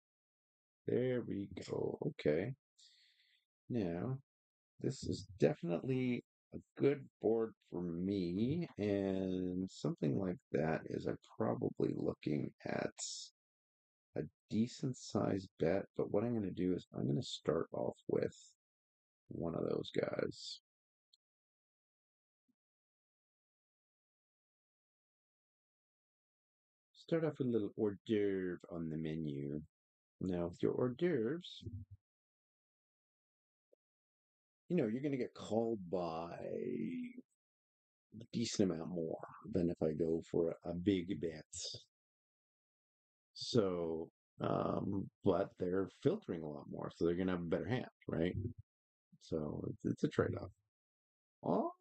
There we go. Okay. Now, this is definitely a good board for me, and something like that is I'm probably looking at a decent sized bet. But what I'm going to do is I'm going to start off with one of those guys. Start off with a little hors d'oeuvre on the menu. Now, with your hors d'oeuvres, you're going to get called by a decent amount more than if I go for a big bet. So, but they're filtering a lot more, so they're going to have a better hand, right? So it's a trade-off. Oh,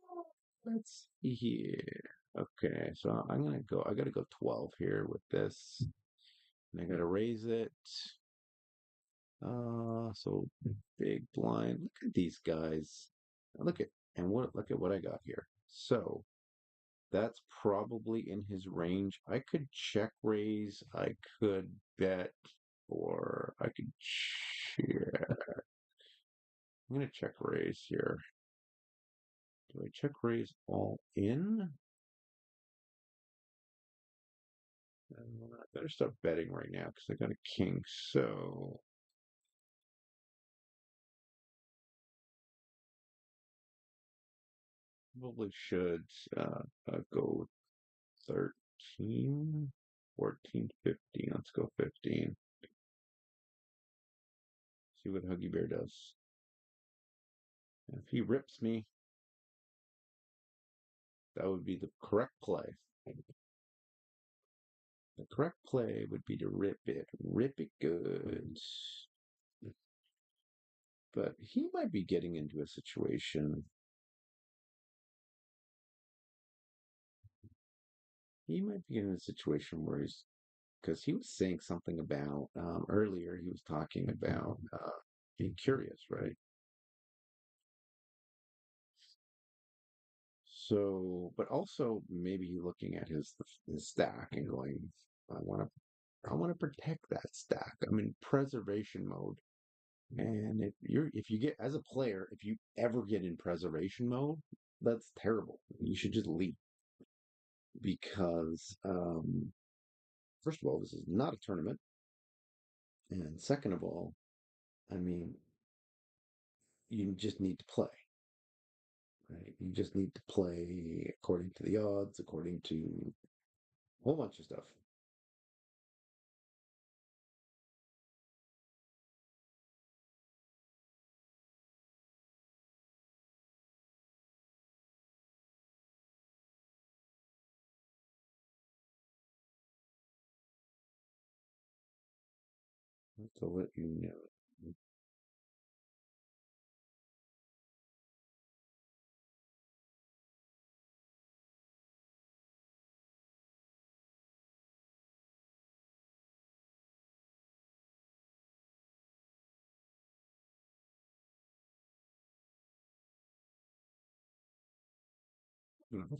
let's see here. Okay, so I got to go 12 here with this, and I got to raise it. So big blind. Look at these guys. Look at what I got here. So that's probably in his range. I could check raise. I could bet, or I could check. I'm gonna check raise here. Do I check raise all in? I better start betting right now because I got a king. So probably should go 13, 14, 15. Let's go 15. See what Huggy Bear does. If he rips me, that would be the correct play. The correct play would be to rip it good. But he might be getting into a situation. he might be in a situation where he's because he was saying something about earlier. He was talking about being curious, right? So, but also maybe looking at his stack and going, I want I want to protect that stack. I'm in preservation mode. And if you get as a player, if you ever get in preservation mode, that's terrible. You should just leave because first of all, this is not a tournament, and second of all, I mean, you just need to play, right? You just need to play according to the odds, according to a whole bunch of stuff. To let you know.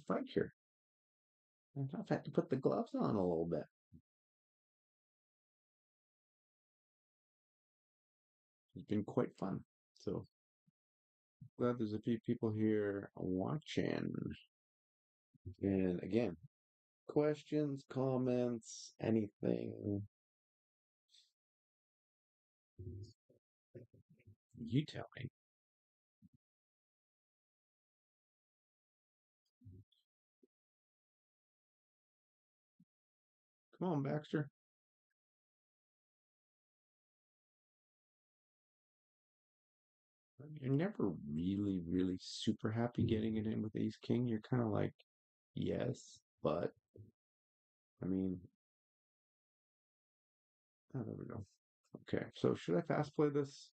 Frank here. I've had to put the gloves on a little bit. It's been quite fun. So glad there's a few people here watching. And again, questions, comments, anything, you tell me. Come on, Baxter. You're never really, really super happy getting it in with Ace King. You're kind of like, yes, but I mean, oh, there we go. Okay, so should I fast play this?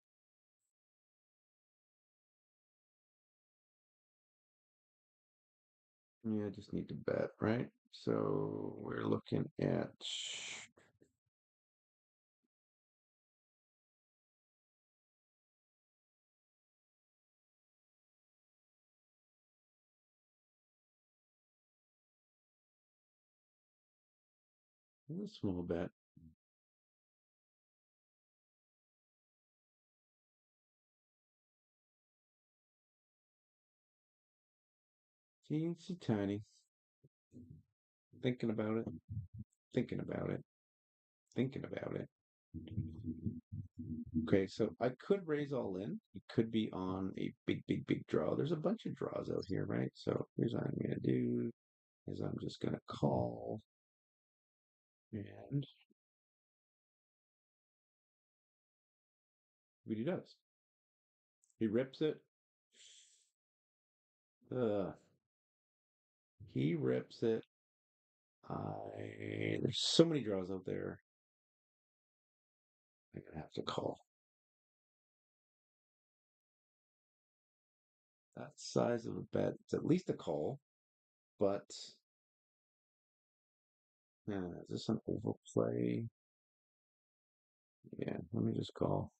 Yeah, I just need to bet, right? So we're looking at a small bet. Teensy tiny. Thinking about it, thinking about it, thinking about it. Okay, so I could raise all in. It could be on a big, big, big draw. There's a bunch of draws out here, right? So here's what I'm going to do is I'm just going to call and what he does. He rips it. Uh, he rips it. There's so many draws out there. I'm going to have to call. That size of a bet, it's at least a call, but is this an overplay? Yeah, let me just call.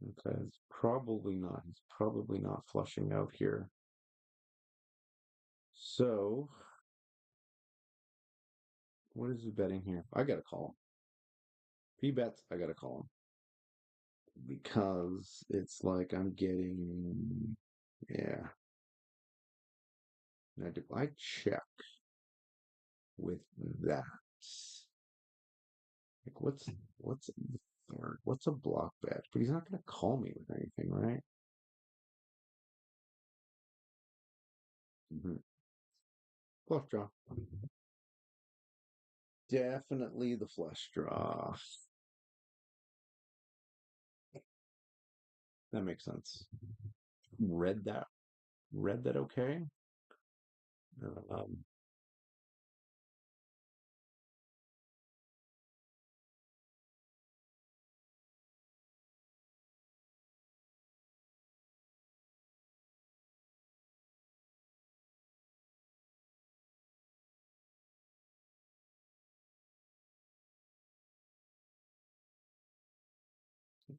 Okay, it's probably not. He's probably not flushing out here. So, what is he betting here? I gotta call him. If he bets, I gotta call him because it's like I'm getting. Yeah. Now, do I check with that? Like, what's the third? What's a block bet? But he's not gonna call me with anything, right? Mm-hmm. Flush draw. Definitely the flush draw. That makes sense. Read that. Read that. Okay. Um,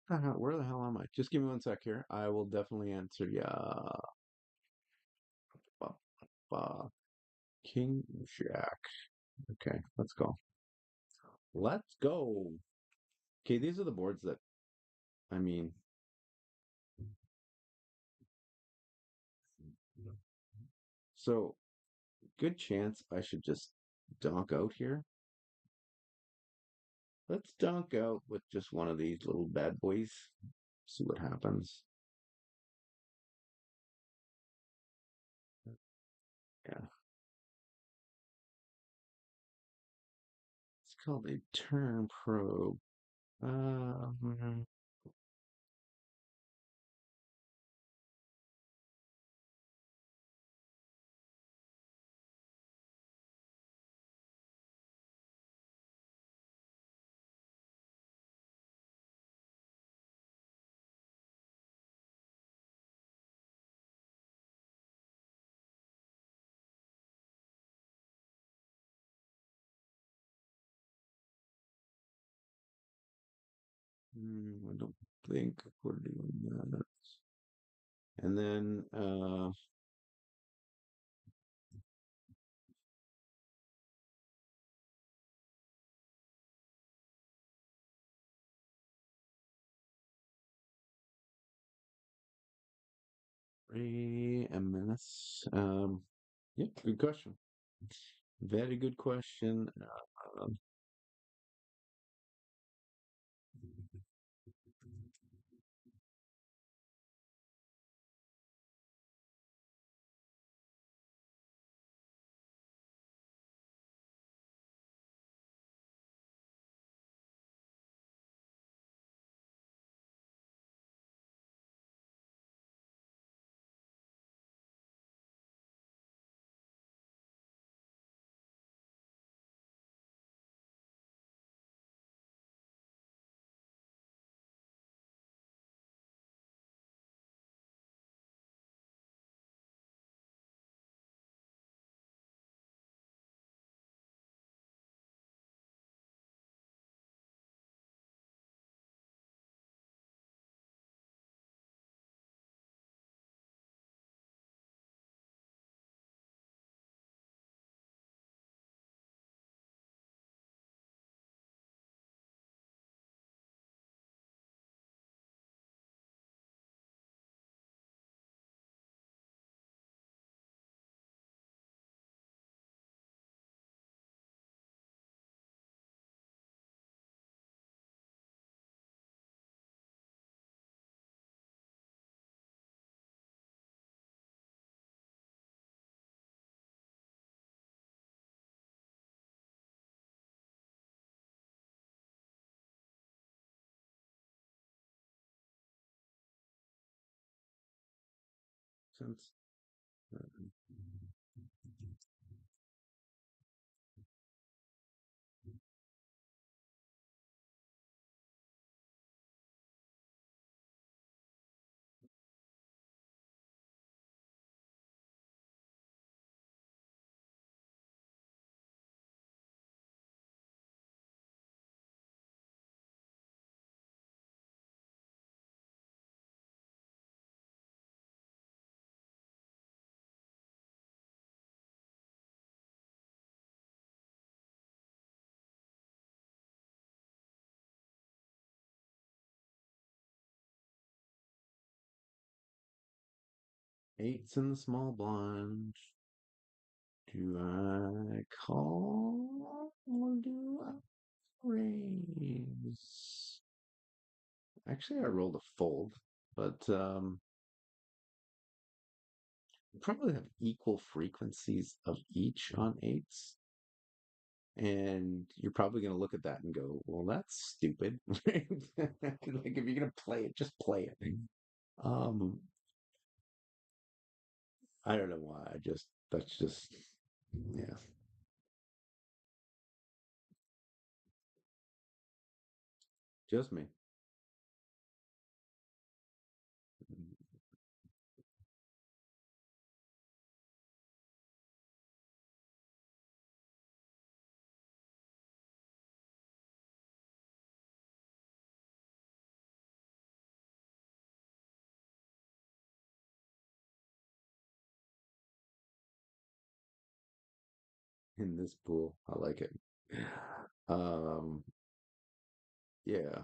the hell? Where the hell am I? Just give me one sec here. I will definitely answer ya. King Jack. Okay, let's go. Let's go. Okay, these are the boards that I mean. So good chance I should just donk out here. Let's donk out with just one of these little bad boys. See what happens. Yeah, it's called a turn probe. Um, I don't think we're doing that. And then Ray and Menace. Yeah, good question. Very good question. since uh, 8's in the small blind. Do I call or do I raise? Actually, I rolled a fold, but probably have equal frequencies of each on eights. And you're probably going to look at that and go, well, that's stupid. Like, if you're going to play it, just play it. Um, I don't know why. That's just, yeah, just me. in this pool. I like it. Um, yeah.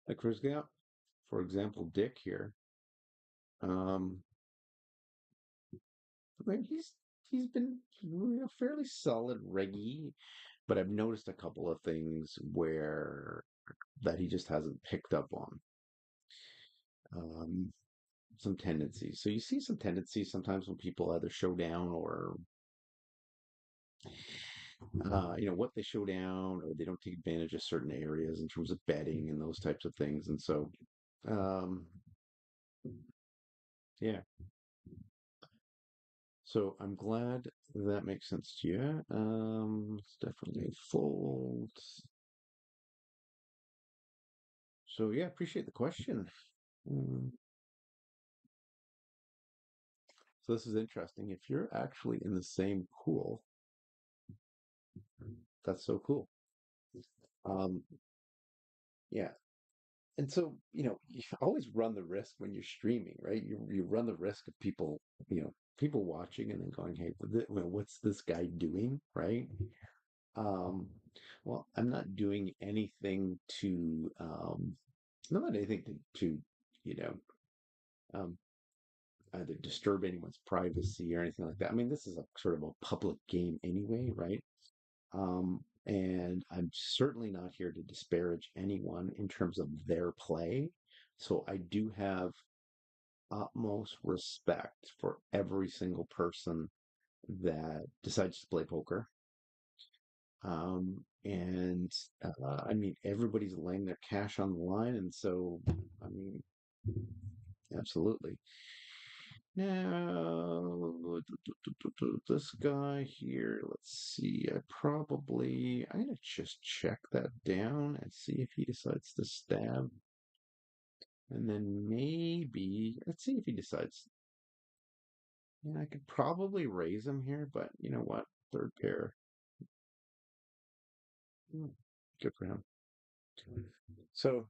Like for example, Dick here. Um, I mean, he's been fairly solid reggie, but I've noticed a couple of things where that he just hasn't picked up on. Um, some tendencies. So you see some tendencies sometimes when people either show down or what they show down, or they don't take advantage of certain areas in terms of betting and those types of things. And so, um, yeah. So I'm glad that makes sense to you. It's definitely a fold. So yeah, appreciate the question. Mm, So this is interesting. If you're actually in the same pool, that's so cool. Um, yeah. And so, you always run the risk when you're streaming, right? You run the risk of people watching and then going, "Hey, what's this guy doing?" Right? Um, well, I'm not doing anything to, not anything to you know, um, either disturb anyone's privacy or anything like that. I mean, this is a sort of a public game anyway, right? And I'm certainly not here to disparage anyone in terms of their play. So I do have utmost respect for every single person that decides to play poker. And I mean, everybody's laying their cash on the line. And so, I mean, absolutely. Now, this guy here, let's see. I'm gonna just check that down and see if he decides to stab. And then maybe, let's see if he decides. Yeah, I could probably raise him here, but you know what? Third pair. Hmm, good for him. So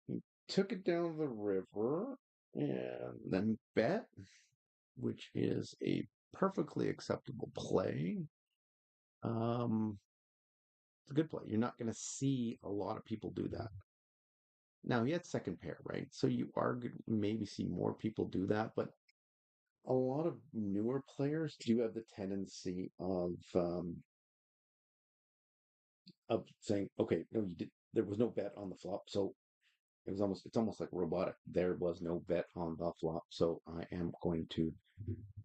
he took it down the river and then bet, which is a perfectly acceptable play. Um, It's a good play. You're not going to see a lot of people do that. Now, he had second pair, right? So you are going to maybe see more people do that, but a lot of newer players do have the tendency of saying, "Okay, no, you did. There was no bet on the flop, so it's almost like robotic. There was no bet on the flop, so I am going to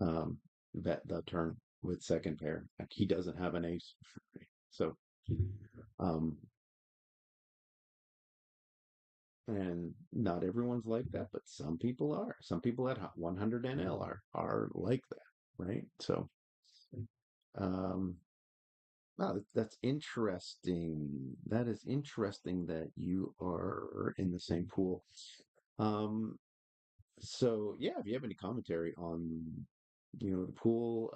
um, bet the turn with second pair. Like he doesn't have an ace, so um, and not everyone's like that, but some people are. Some people at 100 NL are like that, right? So, um, wow, that's interesting. That is interesting that you are in the same pool. Um, so yeah, if you have any commentary on, the pool,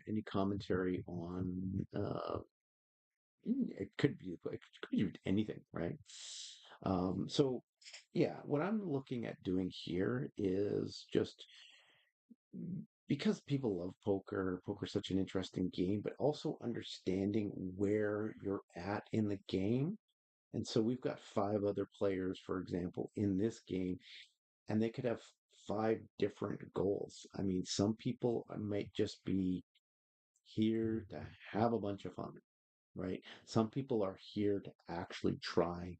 any commentary on, it could be anything, right? So yeah, what I'm looking at doing here is just because people love poker. Poker's such an interesting game, but also understanding where you're at in the game. And so we've got five other players, for example, in this game, and they could have five different goals. I mean, some people might just be here to have a bunch of fun, right? Some people are here to actually try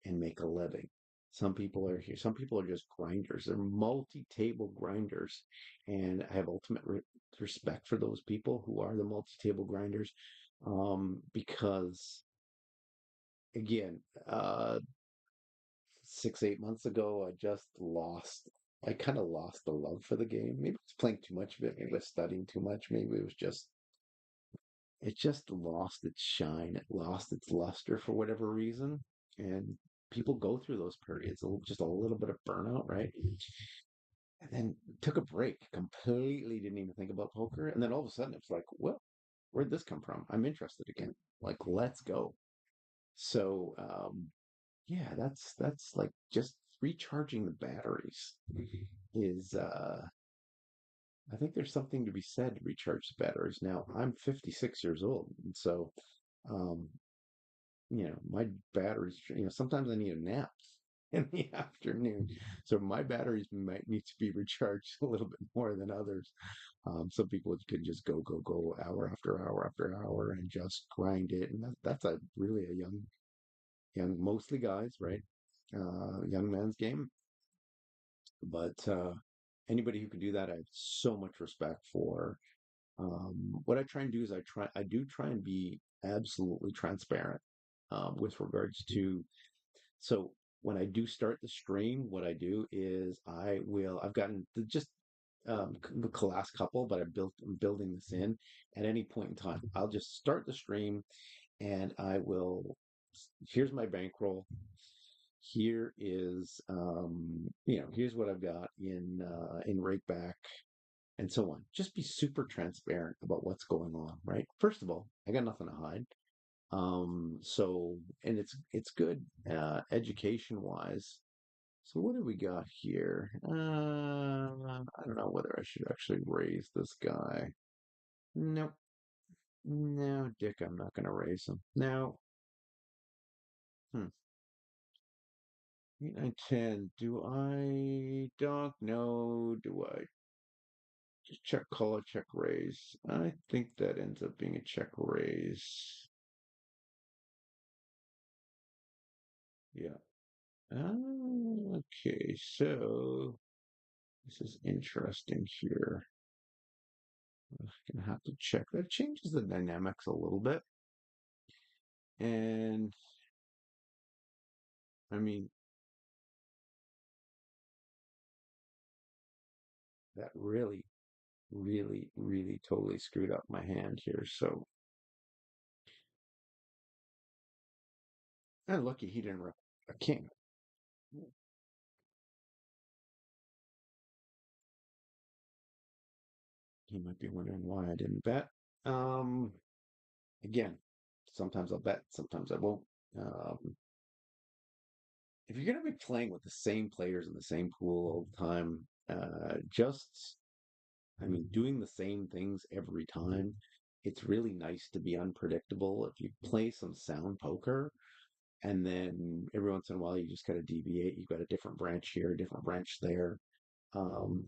and make a living. Some people are here. Some people are just grinders. They're multi-table grinders, and I have ultimate respect for those people who are the multi-table grinders, because again, 6, 8 months ago, I just lost. I kind of lost the love for the game. Maybe I was playing too much of it. Maybe I was studying too much. Maybe it just lost its shine. It lost its luster for whatever reason. And people go through those periods, just a little bit of burnout, right? And then took a break, completely didn't even think about poker. And then all of a sudden it's like, well, where'd this come from? I'm interested again. Like, let's go. So, yeah, that's like just recharging the batteries is I think there's something to be said to recharge the batteries. Now, I'm 56 years old, and so um, my batteries, sometimes I need a nap in the afternoon. So my batteries might need to be recharged a little bit more than others. Some people can just go, go, go hour after hour after hour and just grind it. And that's a really a young, mostly guys, right? Young man's game. But anybody who can do that, I have so much respect for. What I try and do is I do try and be absolutely transparent with regards to. So when I do start the stream, what I do is I've gotten just the last couple, but I'm building this in at any point in time. I'll just start the stream and here's my bankroll. Here is, here's what I've got in rakeback and so on. Just be super transparent about what's going on, right? First of all, I got nothing to hide. So, and it's good, education wise. So what do we got here? I don't know whether I should actually raise this guy. Nope. No, Dick, I'm not going to raise him. Now, hmm. 8, 9, 10. Do I donk? No. Do I just check call a check raise? I think that ends up being a check raise. Yeah. Okay, so this is interesting here. I'm gonna have to check. That changes the dynamics a little bit. And I mean, that really, really, really totally screwed up my hand here. So I'm lucky he didn't rep a king. He might be wondering why I didn't bet. Um, Again, sometimes I'll bet, sometimes I won't. Um, if you're going to be playing with the same players in the same pool all the time, I mean, doing the same things every time, it's really nice to be unpredictable. If you play some sound poker and then every once in a while you just kind of deviate, you've got a different branch here, a different branch there, um,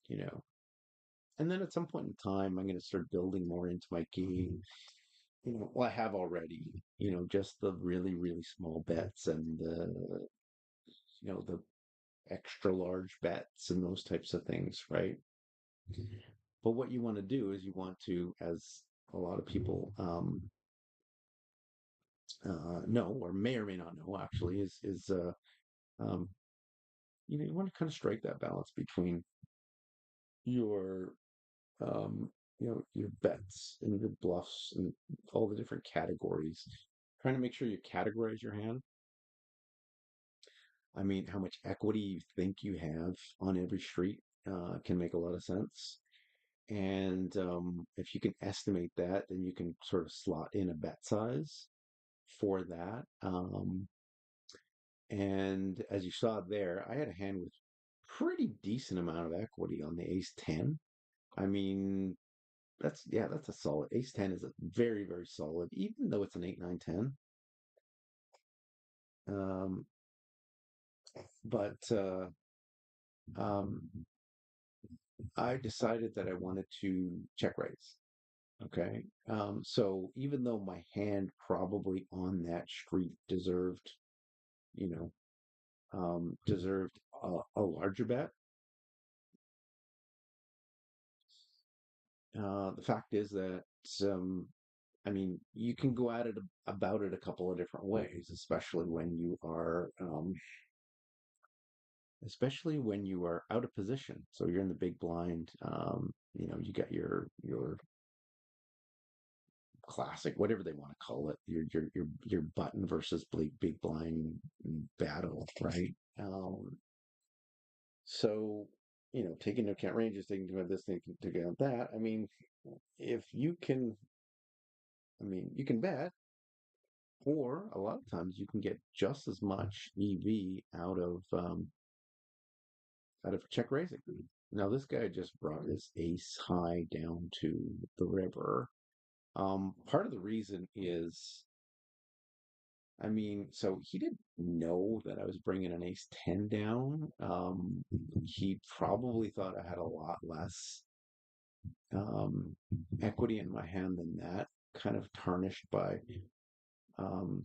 you know. And then at some point in time, I'm going to start building more into my game. Well, I have already, just the really, really small bets and the extra large bets and those types of things, right? But what you want to do is you want to, as a lot of people know, or may or may not know, actually, um, you want to kind of strike that balance between your your bets and your bluffs and all the different categories. Trying to make sure you categorize your hand. I mean, how much equity you think you have on every street can make a lot of sense. And if you can estimate that, then you can sort of slot in a bet size for that. And as you saw there, I had a hand with pretty decent amount of equity on the ace 10. I mean, that's a solid. Ace 10 is a very, very solid, even though it's an 8, 9, 10. Um, but um, I decided that I wanted to check raise. Okay. So even though my hand probably on that street deserved, deserved a larger bet. The fact is that, um, I mean, you can go at it about it a couple of different ways, especially when you are out of position. So you're in the big blind. You got your classic, whatever they want to call it, your button versus big blind battle, right? So taking into account ranges, taking into account this, taking into account that. I mean, if you can, you can bet, or a lot of times you can get just as much EV out of check raising. Now this guy just brought his ace high down to the river. Part of the reason is, so he didn't know that I was bringing an ace 10 down. He probably thought I had a lot less um, equity in my hand than that, kind of tarnished by, um,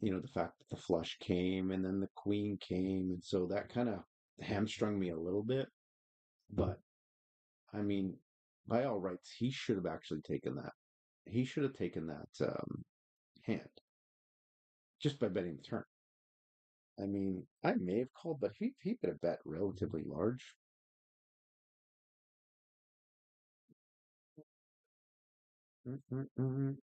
the fact that the flush came and then the queen came. And so that kind of hamstrung me a little bit. But I mean, by all rights, he should have actually taken that. He should have taken that hand just by betting the turn. I may have called, but he could have bet relatively large. Mm-mm-mm.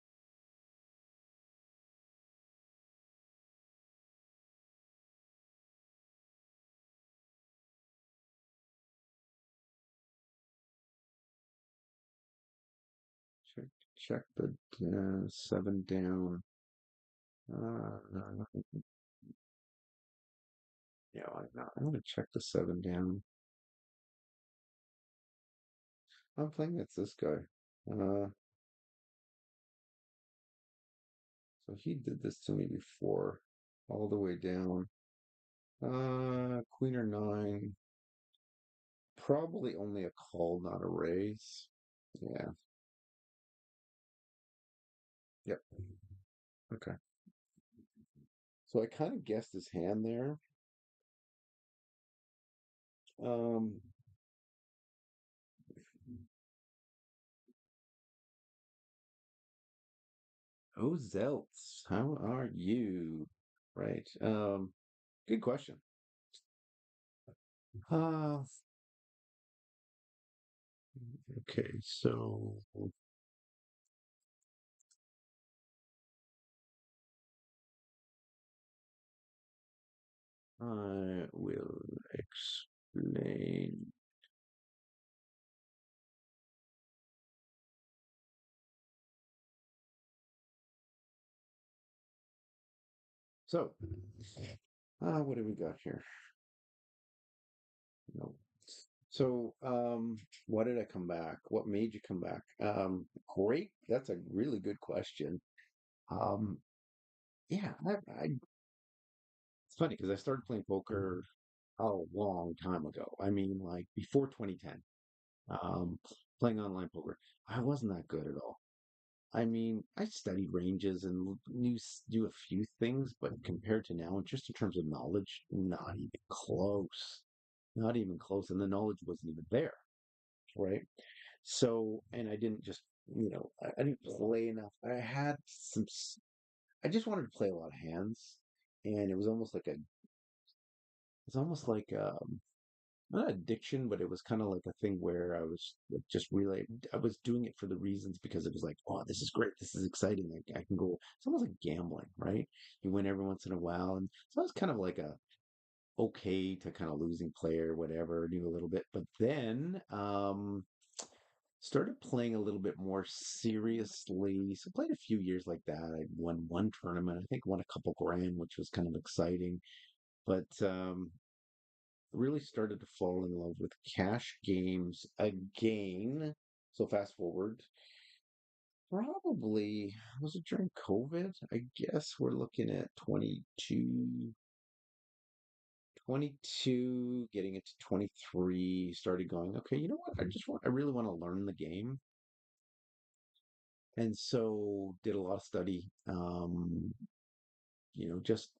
Check, check the seven down. Uh, yeah, I'm gonna check the seven down. I'm playing against this guy. Uh, so he did this to me before, all the way down. Queen or nine. Probably only a call, not a raise. Yeah. Yep. Okay. So I kind of guessed his hand there. Um, oh, Zelts, how are you? Right. Good question. Uh, okay, so I will explain. So, what do we got here? No. So, why did I come back? What made you come back? Great. That's a really good question. Um, yeah, it's funny because I started playing poker a long time ago. Like before 2010. Um, Playing online poker. I wasn't that good at all. I studied ranges and knew a few things, but compared to now, just in terms of knowledge, not even close. Not even close. And the knowledge wasn't even there, right? So, and I didn't just, I didn't play enough. I just wanted to play a lot of hands. And it's almost like, not addiction, but it was kind of like a thing where I was like just really, I was doing it for the reasons because it was like, oh, this is great, this is exciting. I can go. It's almost like gambling, right? You win every once in a while, and so I was kind of like a okay to kind of losing player, whatever. Knew a little bit, but then started playing a little bit more seriously. So played a few years like that. I won one tournament. I think won a couple grand, which was kind of exciting. But really started to fall in love with cash games again. So fast forward, probably was it during COVID? I guess we're looking at 22, getting into 23, started going, okay, you know what? I really want to learn the game. And so did a lot of study, just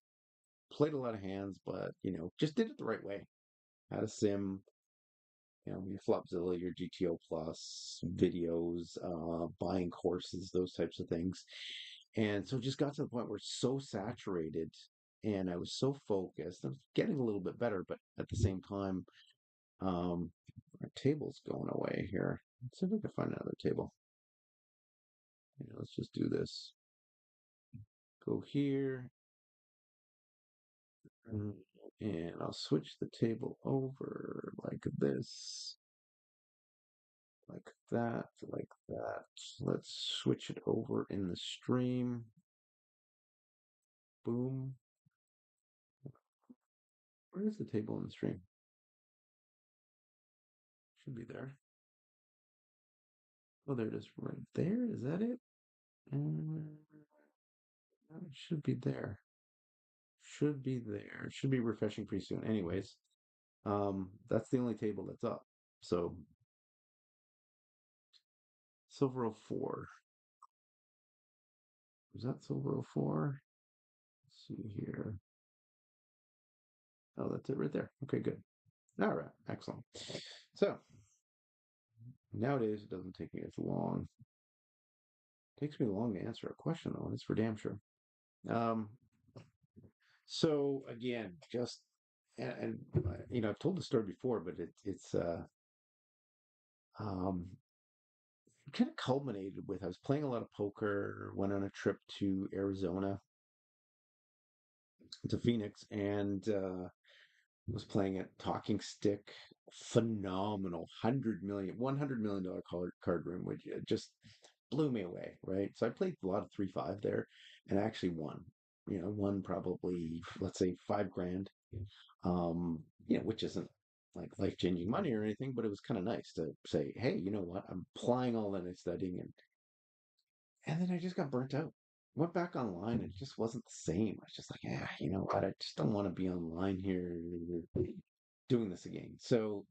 played a lot of hands, but just did it the right way. Had a sim, your Flopzilla, your GTO Plus videos, buying courses, those types of things. And so it just got to the point where it's so saturated and I was so focused. I was getting a little bit better, but at the same time, um, our table's going away here. Let's see if we can find another table. Let's just do this. Go here, and I'll switch the table over like this, like that, like that. Let's switch it over in the stream. Boom. Where's the table in the stream? Should be there. Oh, there it is right there. Is that it? It should be there. Should be there. Should be refreshing pretty soon. Anyways, that's the only table that's up. So Silver 04. Is that Silver 04? Let's see here. Oh, that's it right there. Okay, good. All right, excellent. So nowadays it doesn't take me as long. It takes me long to answer a question though, and it's for damn sure. Um, so again, just and I've told the story before, but it's um kind of culminated with I was playing a lot of poker, went on a trip to Arizona, to Phoenix, and was playing at Talking Stick, phenomenal, $100 million card room, which just blew me away, right? So I played a lot of 3-5 there and I actually won. Won probably, let's say, 5 grand, which isn't like life-changing money or anything, but it was kind of nice to say, hey, you know what? I'm applying all that I'm studying, and then I just got burnt out. Went back online and it just wasn't the same. I was just like, yeah, you know what? I just don't want to be online here doing this again. So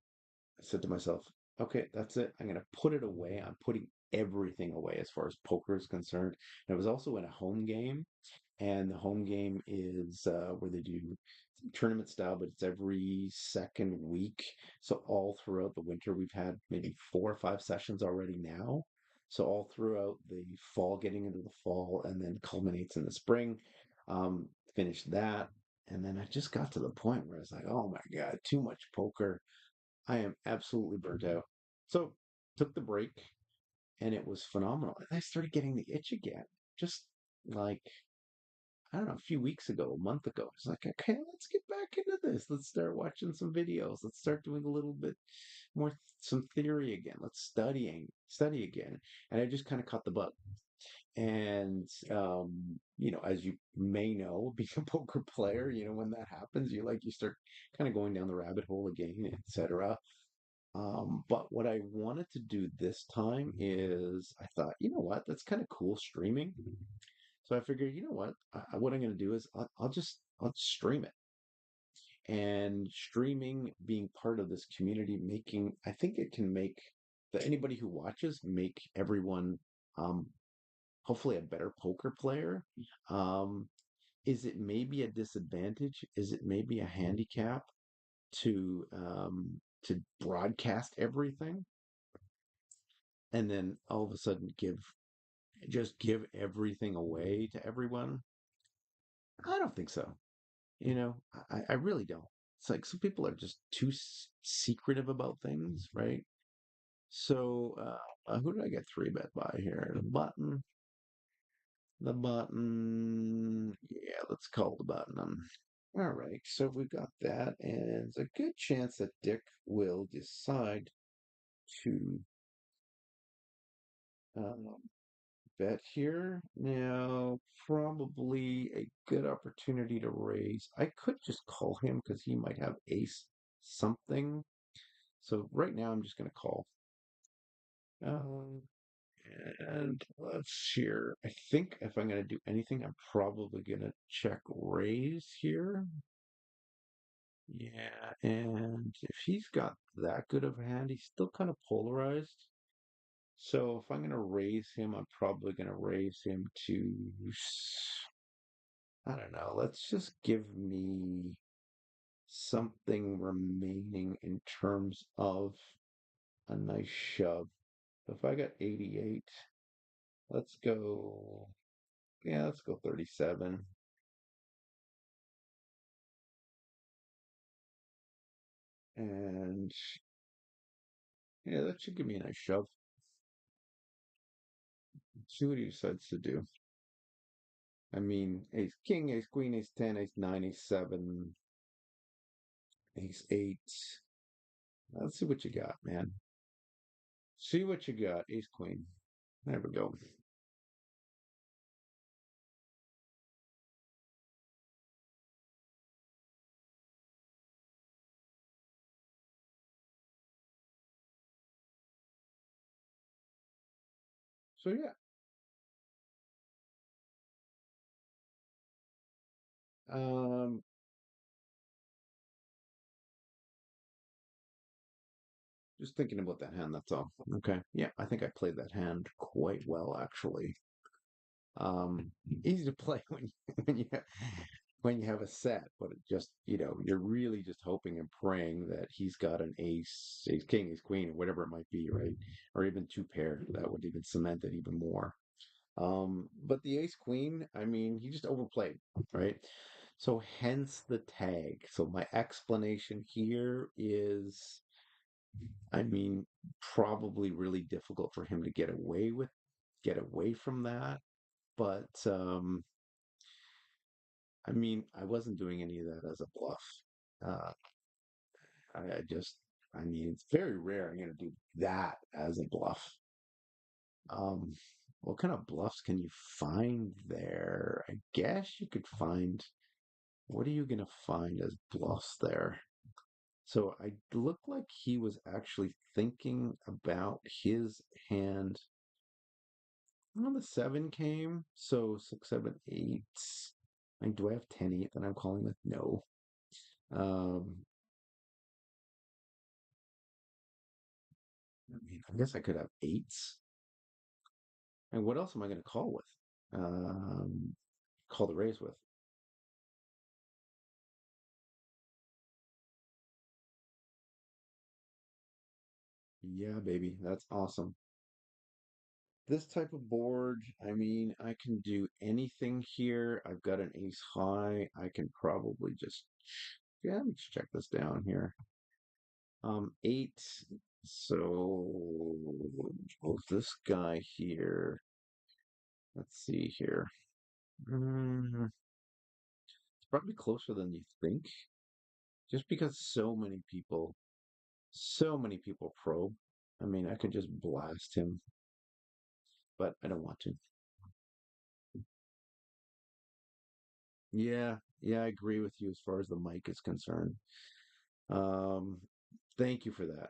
I said to myself, okay, that's it. I'm going to put it away. I'm putting everything away as far as poker is concerned. And it was also in a home game, and the home game is where they do tournament style, but it's every second week. So all throughout the winter, we've had maybe 4 or 5 sessions already now. So all throughout the fall, getting into the fall, and then culminates in the spring. Finished that, and then I just got to the point where I was like, oh my god, too much poker. I am absolutely burnt out. So took the break, and it was phenomenal. And I started getting the itch again, just like I don't know, a few weeks ago, a month ago. It's like, okay, let's get back into this. Let's start watching some videos. Let's start doing a little bit more, some theory again. Let's study again. And I just kind of caught the bug. And, as you may know, being a poker player, when that happens, you start kind of going down the rabbit hole again, etc. But what I wanted to do this time is I thought, you know what, that's kind of cool streaming. So I figured, you know what I'm going to do is I'll stream it, and streaming being part of this community, I think it can make anybody who watches make everyone, um, hopefully a better poker player. Um, is it maybe a disadvantage? Is it maybe a handicap to broadcast everything and then all of a sudden give everything away to everyone? I don't think so. I really don't. It's like some people are just too secretive about things, right? So, who did I get 3-bet by here? Yeah, let's call the button. All right, so we've got that, and there's a good chance that Dick will decide to um, bet here. Now, probably a good opportunity to raise. I could just call him because he might have ace something. So right now, I'm just going to call. Um, and let's here. I think if I'm going to do anything, I'm probably going to check raise here. Yeah, and if he's got that good of a hand, he's still kind of polarized. So if I'm going to raise him, I'm probably going to raise him to I don't know. Let's just give me something remaining in terms of a nice shove. If I got 88, let's go. Yeah, let's go 37. And yeah, that should give me a nice shove. See what he decides to do. I mean, ace king, ace queen, ace 10, ace 9, ace 7, ace 8. Let's see what you got, man. See what you got. Ace queen. There we go. So yeah. Um, just thinking about that hand, that's all. Okay. Yeah, I think I played that hand quite well actually. Um, Easy to play when you when you have a set, but it just, you're really just hoping and praying that he's got an ace, ace king, ace queen, or whatever it might be, right? Or even two pair. That would even cement it even more. But the ace queen, I mean, he just overplayed, right? So hence the tag. So my explanation here is, I mean, probably really difficult for him to get away from that. But I mean, I wasn't doing any of that as a bluff. Uh, I just, I mean, it's very rare I'm going to do that as a bluff. Um, what kind of bluffs can you find there? I guess you could find, what are you going to find as bluffs there? So I looked like he was actually thinking about his hand when the seven came. So six, seven, eight. Like, do I have 10, 8 that I'm calling with? No. Um, I mean, I guess I could have eights. And what else am I going to call with? Call the raise with. Yeah, baby, that's awesome. This type of board, I mean, I can do anything here. I've got an ace high. I can probably just, yeah, let me just check this down here. Eight. So, oh, this guy here. Let's see here. Mm, it's probably closer than you think, just because so many people probe. I mean, I could just blast him, but I don't want to. Yeah, yeah, I agree with you as far as the mic is concerned. Um, Thank you for that.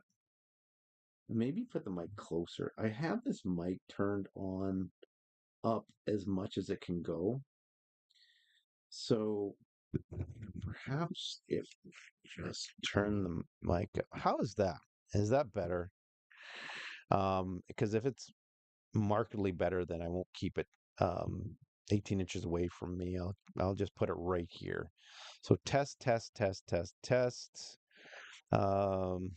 Maybe put the mic closer. I have this mic turned on up as much as it can go. So perhaps if just turn the mic up. How is that? Is that better? Because if it's markedly better, then I won't keep it 18 inches away from me. I'll just put it right here. So test, test, test, test, test. Um,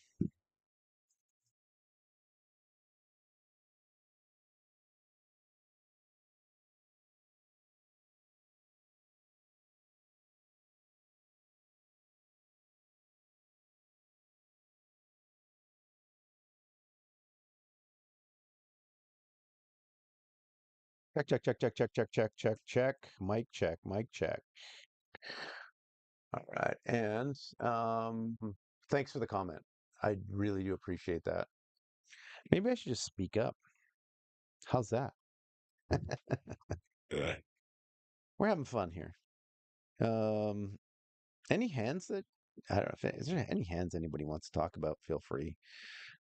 check, check, check, check, check, check, check, check, check. Mic check, mic check. All right. And thanks for the comment. I really do appreciate that. Maybe I should just speak up. How's that? Yeah. We're having fun here. Um, any hands that I don't know if is there any hands anybody wants to talk about? Feel free.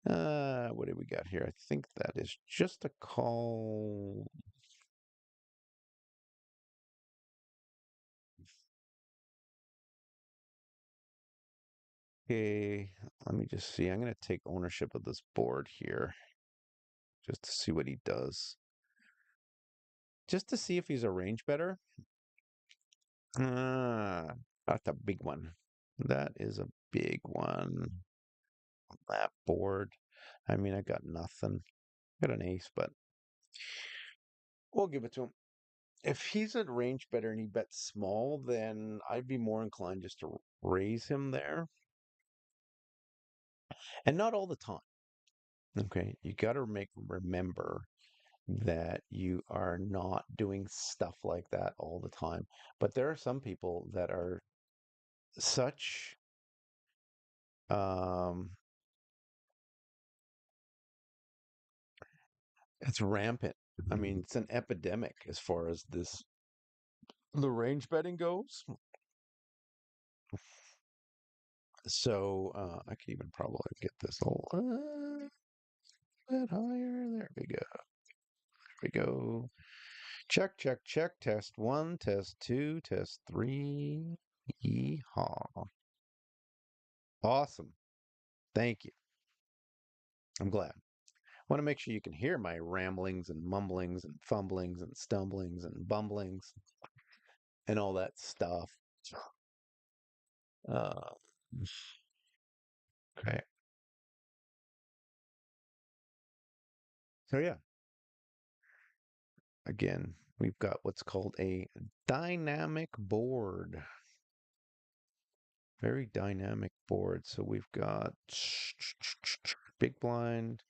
What do we got here? I think that is just a call. Okay, let me just see. I'm going to take ownership of this board here just to see what he does. Just to see if he's arranged better. Ah, that's a big one. That is a big one. That board. I mean, I got nothing. Got an ace, but we'll give it to him. If he's at range better and he bets small, then I'd be more inclined just to raise him there. And not all the time. Okay. You got to remember that you are not doing stuff like that all the time. But there are some people that are such um it's rampant. I mean, it's an epidemic as far as this the range betting goes. So I could even probably get this a little bit higher. There we go. There we go. Check, check, check. Test one, test two, test three. Yeehaw. Awesome. Thank you. I'm glad. Want to make sure you can hear my ramblings and mumblings and fumblings and stumblings and bumblings and all that stuff. Uh, okay. So, yeah, again, we've got what's called a dynamic board. Very dynamic board. So, we've got big blind.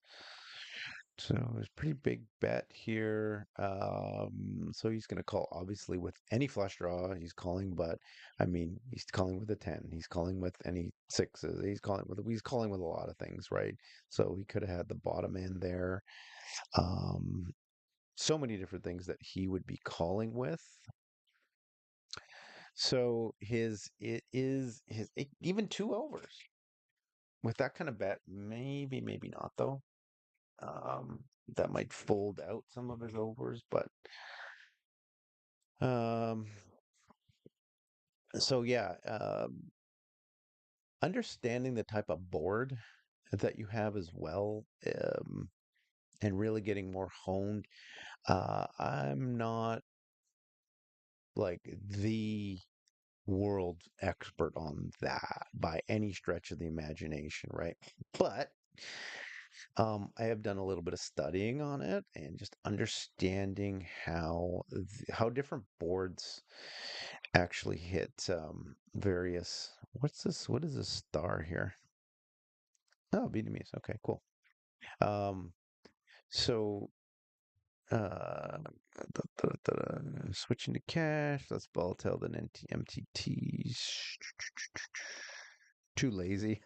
So it's a pretty big bet here. So he's going to call obviously with any flush draw. He's calling, but I mean, he's calling with a 10. He's calling with any sixes. He's calling with a lot of things, right? So he could have had the bottom end there. Um, so many different things that he would be calling with. So it is even two overs with that kind of bet. Maybe not though. That might fold out some of his overs, but Um, so yeah, understanding the type of board that you have as well, and really getting more honed. I'm not like the world expert on that by any stretch of the imagination, right? But I have done a little bit of studying on it and just understanding how different boards actually hit various. What's this? What is this star here? Oh, Vietnamese. Okay, cool. Um, so switching to cash. That's volatile than MTTs. Too lazy.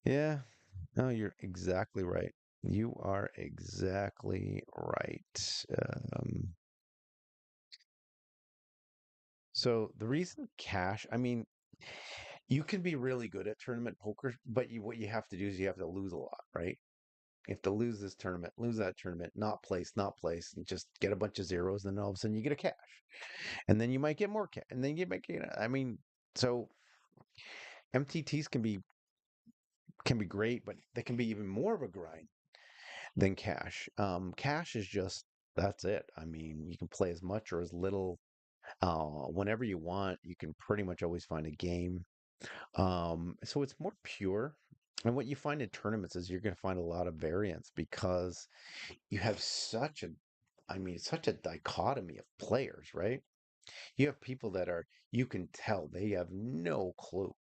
Yeah. No, you're exactly right. You are exactly right. So the reason cash, I mean, you can be really good at tournament poker, but what you have to do is you have to lose a lot, right? You have to lose this tournament, lose that tournament, not place, and just get a bunch of zeros, and then all of a sudden you get a cash, and then you might get more cash, and then you might get. I mean, so MTTs can be great, but they can be even more of a grind than cash. Cash is just that's it. I mean, you can play as much or as little whenever you want. You can pretty much always find a game. So it's more pure. And what you find in tournaments is you're going to find a lot of variance because you have I mean, such a dichotomy of players, right? You have people that you can tell they have no clue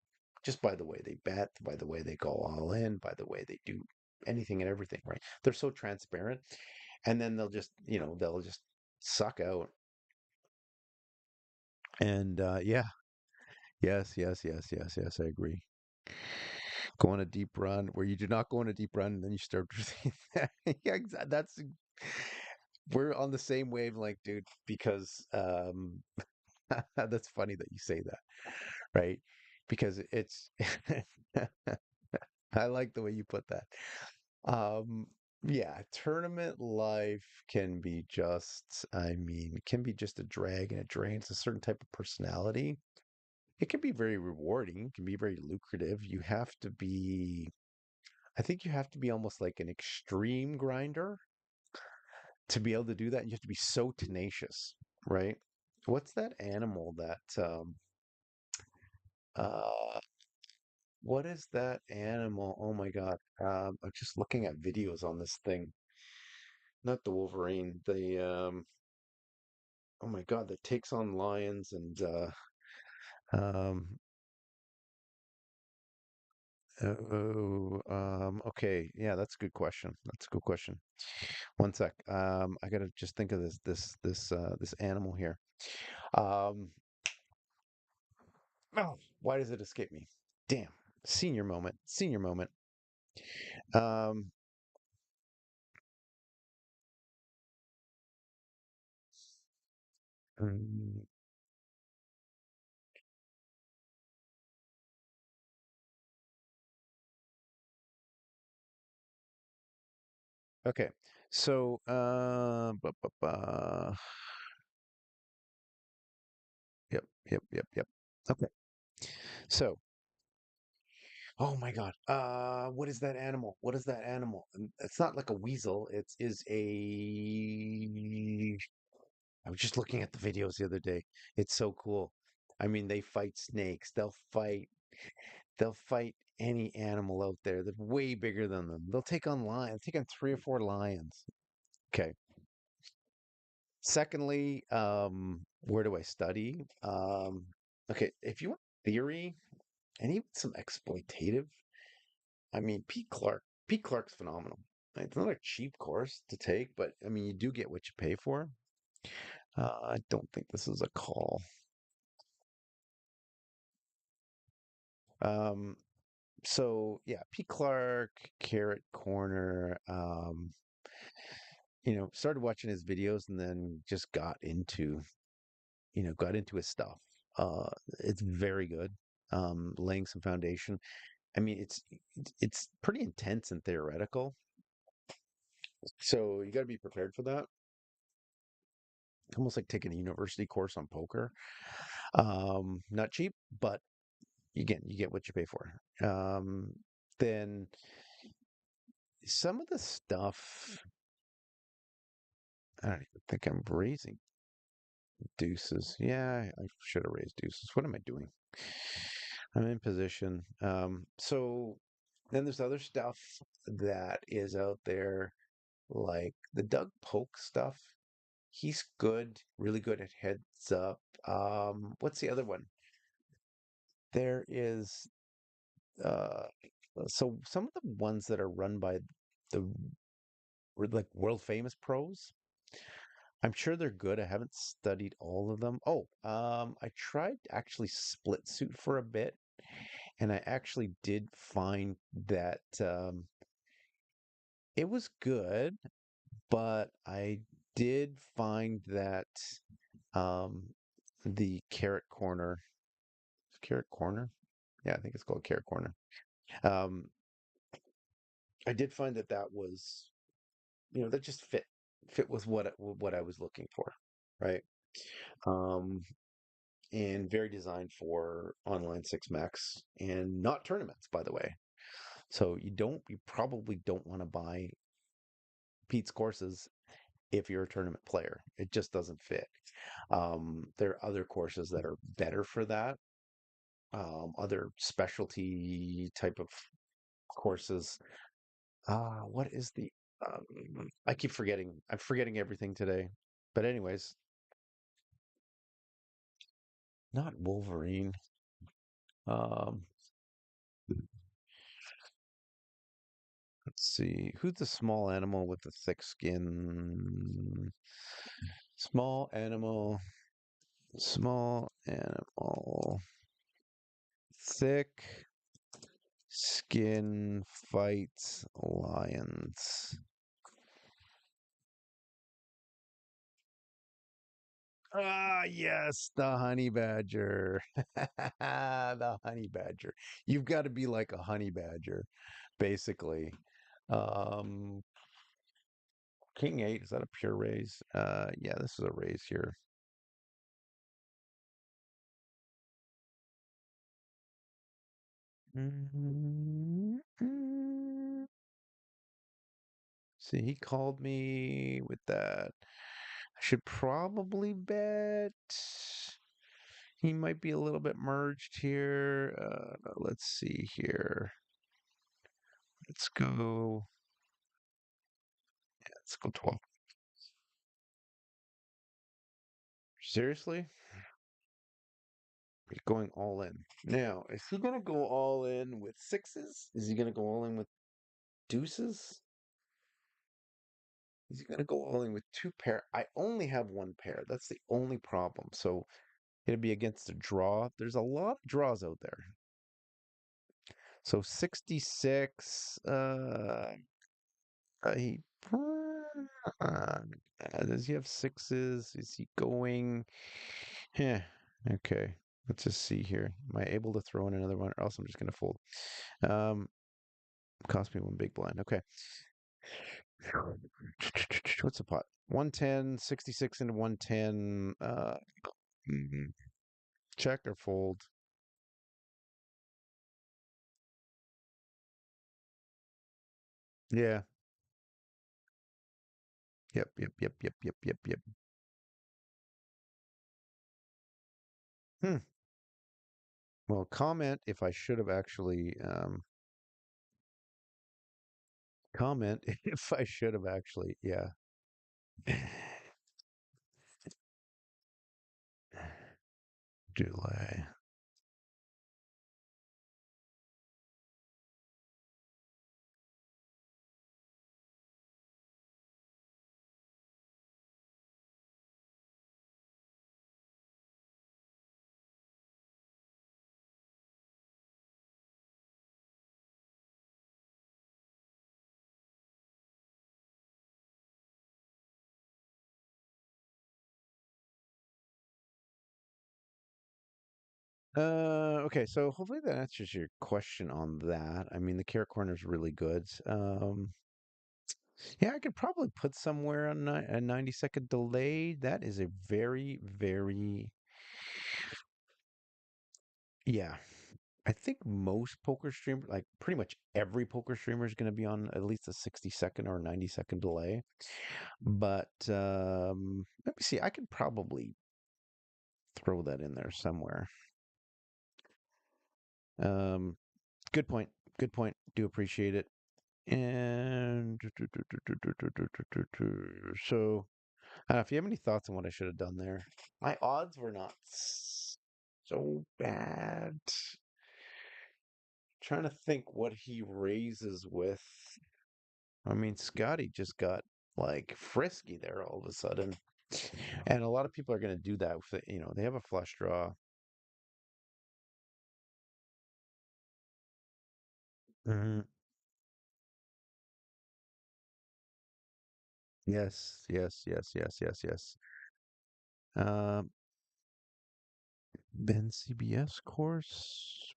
just by the way they bet, by the way they go all in, by the way they do anything and everything, right? They're so transparent. And then they'll just suck out. And yeah, yes, I agree. Go on a deep run where you do not go on a deep run and then you start yeah, that's we're on the same wavelength, dude, because that's funny that you say that, right? Because it's I like the way you put that. Um yeah, tournament life can be just I mean, it can be just a drag and it drains a certain type of personality. It can be very rewarding, it can be very lucrative. I think you have to be almost like an extreme grinder to be able to do that. And you have to be so tenacious, right? What's that animal that uh what is that animal? Oh my God. I'm just looking at videos on this thing. Not the Wolverine. Oh my God, that takes on lions and um okay. Yeah, that's a good question. That's a good question. One sec. I gotta just think of this animal here. Um oh, why does it escape me? Damn. Senior moment. Senior moment. Um mm, okay. So yep. Okay. So, oh my God. What is that animal? What is that animal? It's not like a weasel. It is a I was just looking at the videos the other day. It's so cool. I mean, they fight snakes. They'll fight any animal out there that's way bigger than them. They'll take on lions, take on three or four lions. Okay. Secondly, where do I study? Okay, if you want theory and even some exploitative, I mean, Pete Clark's phenomenal. It's not a cheap course to take, but I mean, you do get what you pay for. I don't think this is a call. Um, so yeah, Pete Clark, Carrot Corner, started watching his videos and then just got into his stuff. Uh, it's very good. Laying some foundation. I mean, it's pretty intense and theoretical, so you got to be prepared for that. Almost like taking a university course on poker. Not cheap, but you get what you pay for. Then some of the stuff, I don't even think I'm raising deuces. Yeah, I should have raised deuces. What am I doing? I'm in position. So then there's other stuff that is out there, like the Doug Polk stuff. He's good, really good at heads up. What's the other one? There is so some of the ones that are run by the like world famous pros. I'm sure they're good. I haven't studied all of them. Oh, I tried actually split suit for a bit, and I actually did find that it was good, but I did find that um, the carrot corner, carrot corner, yeah, I think it's called carrot corner. Um, I did find that was, that just fit with what I was looking for, right? Um, and very designed for online six max and not tournaments, by the way. So you probably don't want to buy Pete's courses if you're a tournament player. It just doesn't fit. There are other courses that are better for that. Other specialty type of courses. What is the? I keep forgetting. I'm forgetting everything today. But anyways, not Wolverine. Um, let's see. Who's the small animal with the thick skin? Small animal. Small animal. Thick skin fights lions. Ah, yes, the honey badger. The honey badger. You've got to be like a honey badger, basically. Um, King 8, is that a pure raise? Yeah, this is a raise here. Mm, mm. See, he called me with that. Should probably bet he might be a little bit merged here. Let's see here. Let's go. Let's go 12. Seriously? He's going all in. Now, is he going to go all in with sixes? Is he going to go all in with deuces? Is he going to go all in with two pair? I only have one pair. That's the only problem. So it'd be against a draw. There's a lot of draws out there. So 66. He uh, does he have sixes? Is he going? Yeah. Okay. Let's just see here. Am I able to throw in another one, or else I'm just going to fold? Um, Cost me one big blind. Okay. What's the pot? 110, 66 into 110. Mm, check or fold? Yeah. Yep. Yep. Yep. Yep. Yep. Yep. Yep. Hmm. Well, comment if I should have actually comment if I should have actually, yeah. Delay. Okay, so hopefully that answers your question on that. I mean, the care corner is really good. Yeah, I could probably put somewhere on a 90-second delay. That is a very, very, yeah. I think most poker streamers, like pretty much every poker streamer, is going to be on at least a 60-second or 90-second delay. But let me see. I could probably throw that in there somewhere. Um, Good point. Good point. Do appreciate it. And so, I don't know if you have any thoughts on what I should have done there. My odds were not so bad. Trying to think what he raises with. I mean, Scotty just got like frisky there all of a sudden. And a lot of people are going to do that with it. They have a flush draw. Mhm. Yes, yes, yes, yes, yes, yes. Um, Ben CBS course.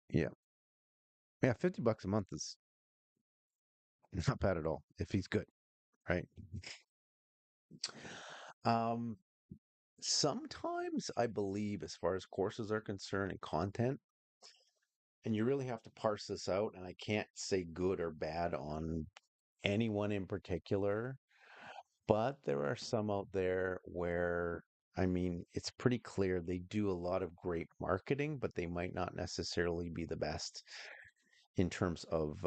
Yeah. Yeah, $50 a month is not bad at all if he's good, right? Um, Sometimes I believe, as far as courses are concerned and content, and you really have to parse this out, and I can't say good or bad on anyone in particular, but there are some out there where, I mean, it's pretty clear they do a lot of great marketing, but they might not necessarily be the best in terms of,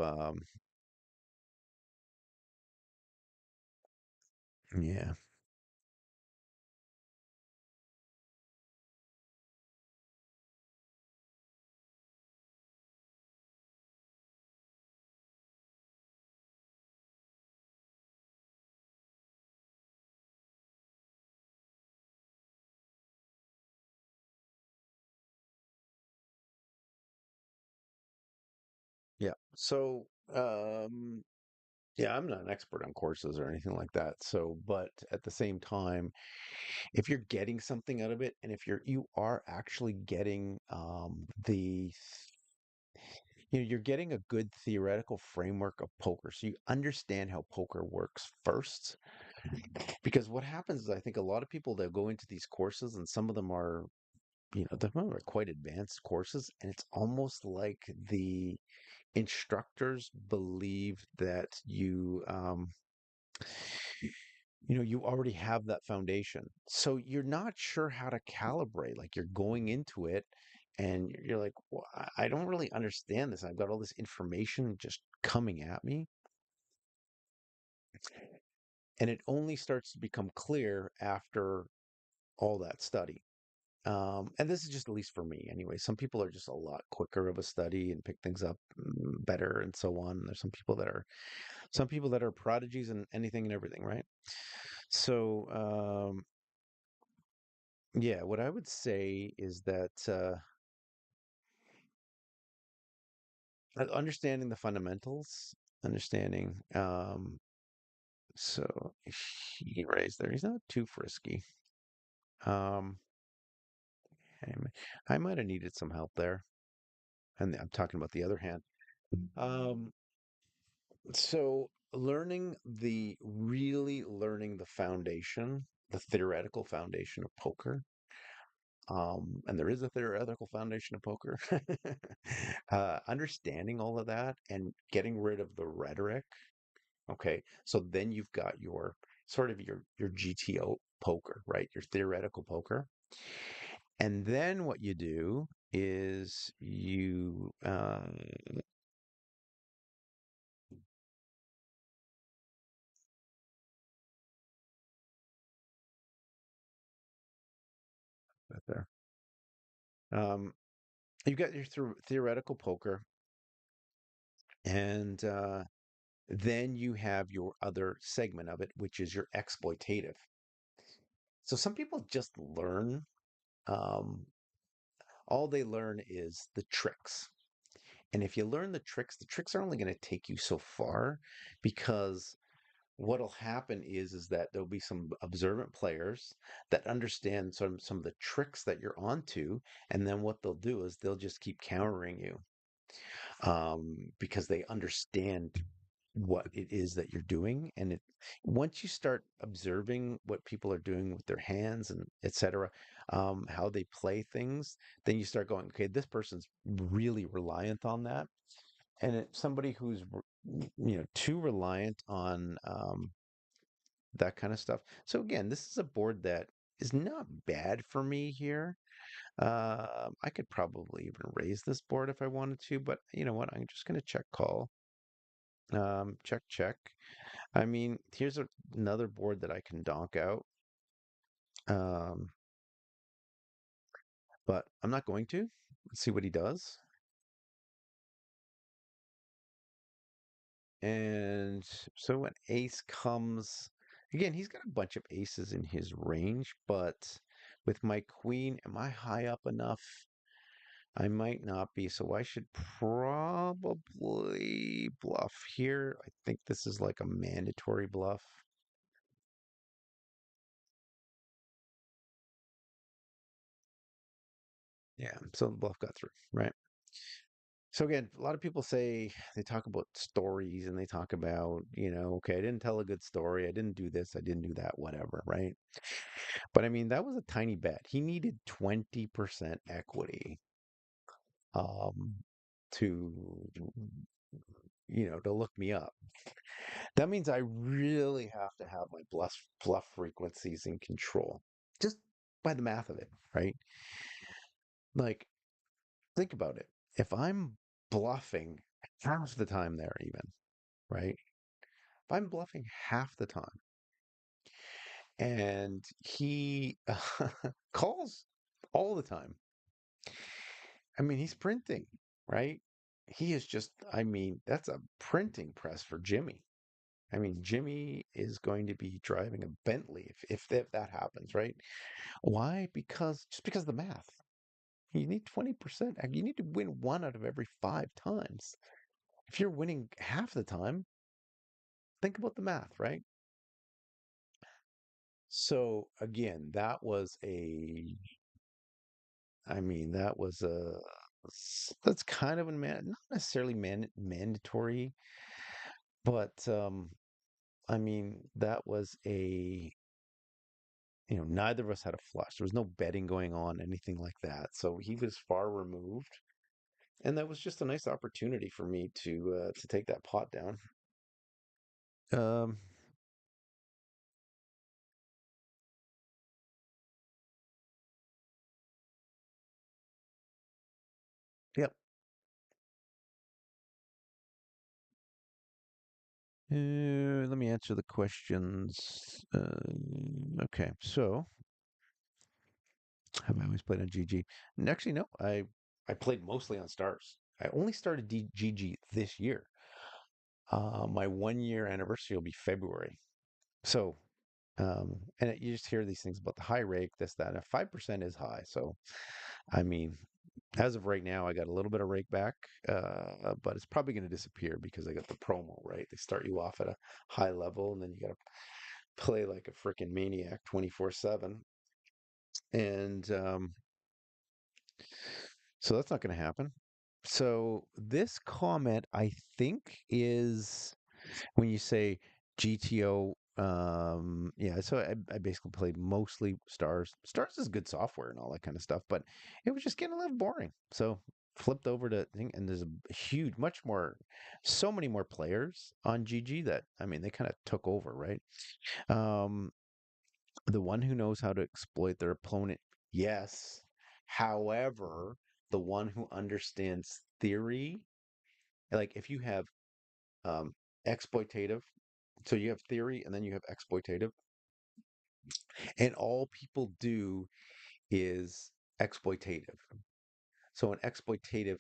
yeah, yeah. So, yeah, I'm not an expert on courses or anything like that. So, but at the same time, if you're getting something out of it, and if you are actually getting you're getting a good theoretical framework of poker, so you understand how poker works first. Because what happens is, I think a lot of people that go into these courses, and some of them are, some of them are quite advanced courses, and it's almost like the instructors believe that you you already have that foundation. So you're not sure how to calibrate. Like you're going into it and you're like, well, I don't really understand this. I've got all this information just coming at me. And it only starts to become clear after all that study. And this is just at least for me anyway. Some people are just a lot quicker of a study and pick things up better and so on. There's some people that are prodigies and anything and everything, right? So yeah, what I would say is that understanding the fundamentals, understanding. So he raised there. He's not too frisky. Um, I might have needed some help there, and I'm talking about the other hand. Um, so really learning the foundation, the theoretical foundation of poker. And there is a theoretical foundation of poker. Understanding all of that and getting rid of the rhetoric. Okay, so then you've got your sort of your GTO poker, right? Your theoretical poker, and then what you do is you right there. Um, you've got your theoretical poker, and then you have your other segment of it, which is your exploitative. So some people just learn, um, all they learn is the tricks. And if you learn the tricks are only going to take you so far because what'll happen is that there'll be some observant players that understand some of the tricks that you're onto, and then what they'll do is they'll just keep countering you because they understand what it is that you're doing. And once you start observing what people are doing with their hands and etc., how they play things, then you start going, okay, this person's really reliant on that. And somebody who's too reliant on that kind of stuff. So again, this is a board that is not bad for me here. I could probably even raise this board if I wanted to, but you know what? I'm just going to check call. Check, check. I mean, here's another board that I can donk out, um, but I'm not going to. Let's see what he does. And so when ace comes, again, he's got a bunch of aces in his range, but with my queen, am I high up enough? I might not be, so I should probably bluff here. I think this is like a mandatory bluff. Yeah, so the bluff got through, right? So again, a lot of people say they talk about stories and they talk about, okay, I didn't tell a good story. I didn't do this. I didn't do that, whatever, right? But I mean, that was a tiny bet. He needed 20% equity um, to, to look me up. That means I really have to have my bluff frequencies in control, just by the math of it, right? Like, think about it. If I'm bluffing half the time there, even, right? If I'm bluffing half the time and he calls all the time, I mean, he's printing, right? He is just, I mean, that's a printing press for Jimmy. I mean, Jimmy is going to be driving a Bentley if that happens, right? Why? Just because of the math. You need 20%. You need to win one out of every five times. If you're winning half the time, think about the math, right? So again, I mean, that's kind of not necessarily mandatory, but I mean, that was neither of us had a flush. There was no betting going on, anything like that. So he was far removed, and that was just a nice opportunity for me to take that pot down. Um, Yep. Let me answer the questions. Okay, so have I always played on GG? And actually, no. I played mostly on Stars. I only started GG this year. My 1 year anniversary will be February. So, you just hear these things about the high rake, this, that, and 5% is high. So, I mean, as of right now, I got a little bit of rake back, but it's probably going to disappear because I got the promo, right? They start you off at a high level, and then you got to play like a freaking maniac 24/7. And so that's not going to happen. So this comment, I think, is when you say GTO. Yeah, so I basically played mostly Stars. Stars is good software and all that kind of stuff, but it was just getting a little boring. So flipped over to thing, and there's a huge, much more, so many more players on GG that I mean they kind of took over, right? Um, the one who knows how to exploit their opponent, yes. However, the one who understands theory, like if you have um, exploitative, so you have theory and then you have exploitative, and all people do is exploitative. So an exploitative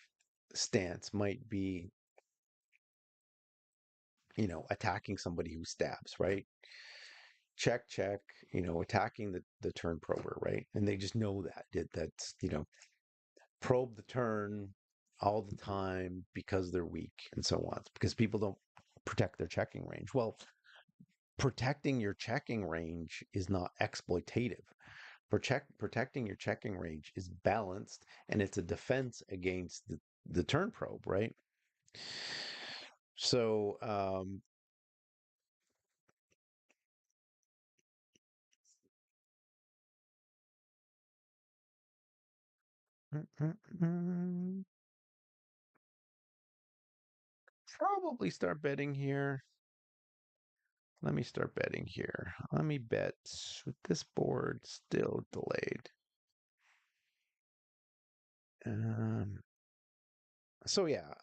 stance might be, attacking somebody who stabs, right? Check, check, attacking the turn prober, right? And they just know that's, probe the turn all the time because they're weak and so on. Because people don't protect their checking range. Well, protecting your checking range is not exploitative. Protecting your checking range is balanced and it's a defense against the turn probe, right? So, probably start betting here. Let me start betting here. Let me bet with this board still delayed. Um, so yeah,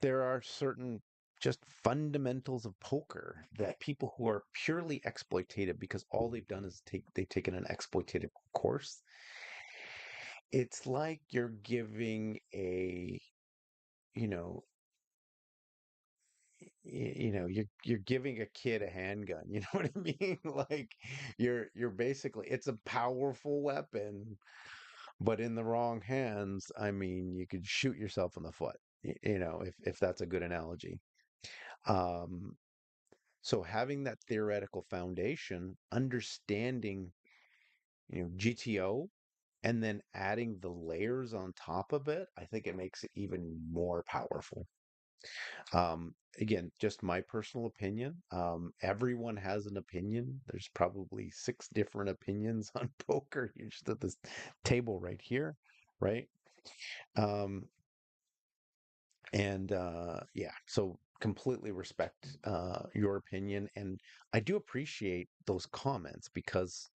there are certain just fundamentals of poker that people who are purely exploitative because all they've done is they've taken an exploitative course. It's like you're giving you know you're giving a kid a handgun. You know what I mean? Like you're basically, it's a powerful weapon, but in the wrong hands, I mean, you could shoot yourself in the foot. If that's a good analogy. Um, So having that theoretical foundation, understanding, GTO, and then adding the layers on top of it, I think it makes it even more powerful. Again, just my personal opinion. Everyone has an opinion. There's probably 6 different opinions on poker here, just at this table right here, right? Um, and yeah, so completely respect your opinion, and I do appreciate those comments because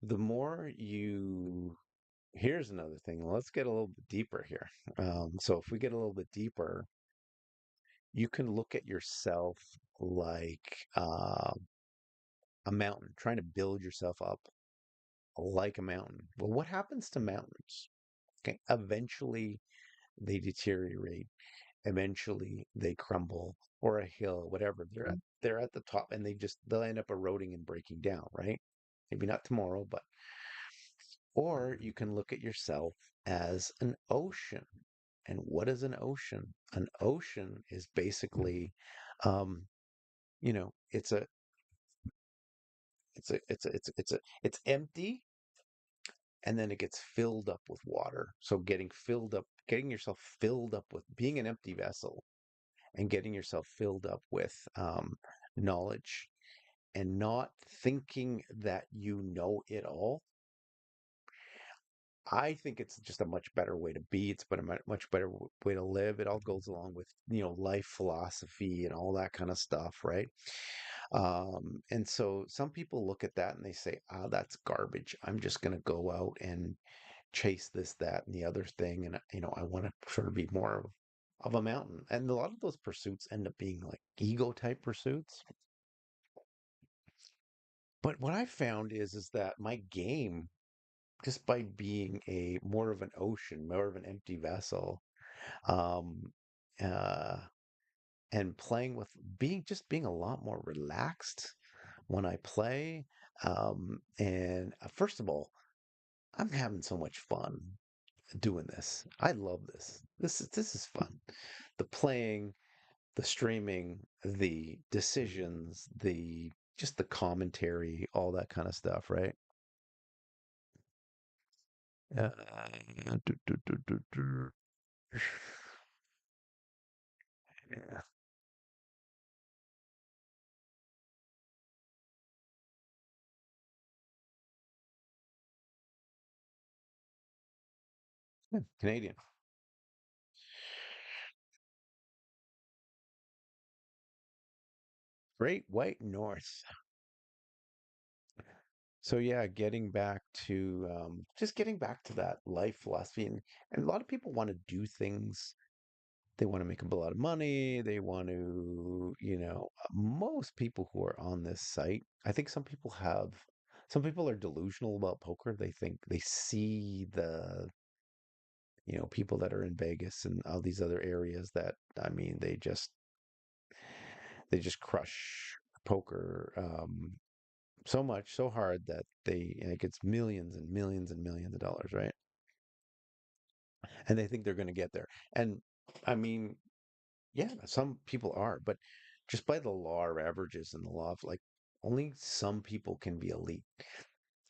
the more you here's another thing. Let's get a little bit deeper here. So if we get a little bit deeper, you can look at yourself like a mountain, trying to build yourself up like a mountain. Well, what happens to mountains? Okay, eventually they deteriorate. Eventually they crumble, or a hill, whatever. They're at the top, and they'll end up eroding and breaking down, right? Maybe not tomorrow, but or you can look at yourself as an ocean. And what is an ocean? An ocean is basically, um, it's a it's empty, and then it gets filled up with water. So getting yourself filled up with being an empty vessel and getting yourself filled up with knowledge and not thinking that you know it all. I think it's just a much better way to be. It's been a much better way to live. It all goes along with, life philosophy and all that kind of stuff, right? And so some people look at that and they say, "Ah, that's garbage. I'm just going to go out and chase this, that, and the other thing, and I want to sort of be more of a mountain. And a lot of those pursuits end up being like ego type pursuits. But what I found is that my game, just by being a more of an ocean, more of an empty vessel, um, uh, and playing with being a lot more relaxed when I play. And first of all, I'm having so much fun doing this. I love this. This is fun. The playing, the streaming, the decisions, the just the commentary, all that kind of stuff, right? Uh, do, do, do, do, do. Yeah. Yeah, Canadian. Great White North. So yeah, getting back to that life philosophy, and a lot of people want to do things. They want to make a lot of money. They want to, most people who are on this site, I think some people are delusional about poker. They think they see people that are in Vegas and all these other areas that, I mean, they just crush poker so much, so hard that like it's millions and millions and millions of dollars, right? And they think they're going to get there. And I mean, yeah, some people are, but just by the law of averages and the law of like only some people can be elite.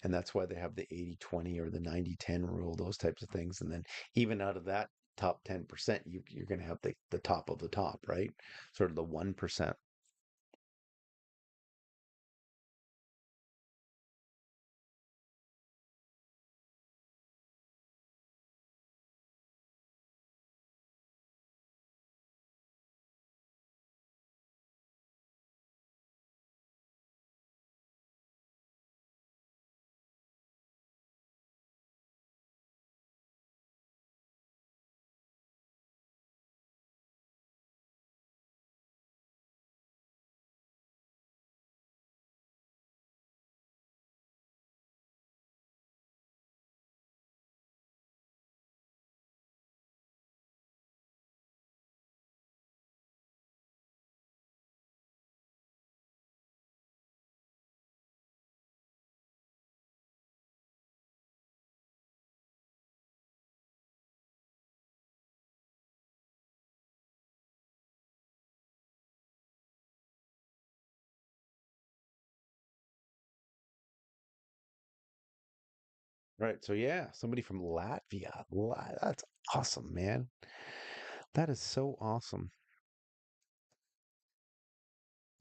And that's why they have the 80-20 or the 90-10 rule, those types of things. And then even out of that top 10%, you're going to have the top of the top, right? Sort of the 1%. Right. So yeah, somebody from Latvia. That's awesome, man. That is so awesome.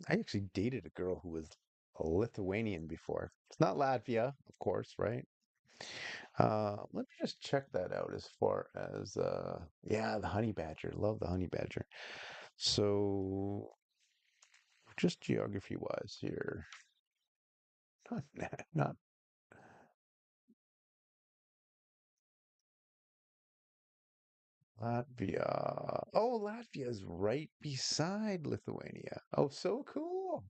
I actually dated a girl who was a Lithuanian before. It's not Latvia, of course, right? Let me just check that out as far as yeah, the honey badger. Love the honey badger. So just geography wise here. Not Latvia. Oh, Latvia is right beside Lithuania. Oh, so cool.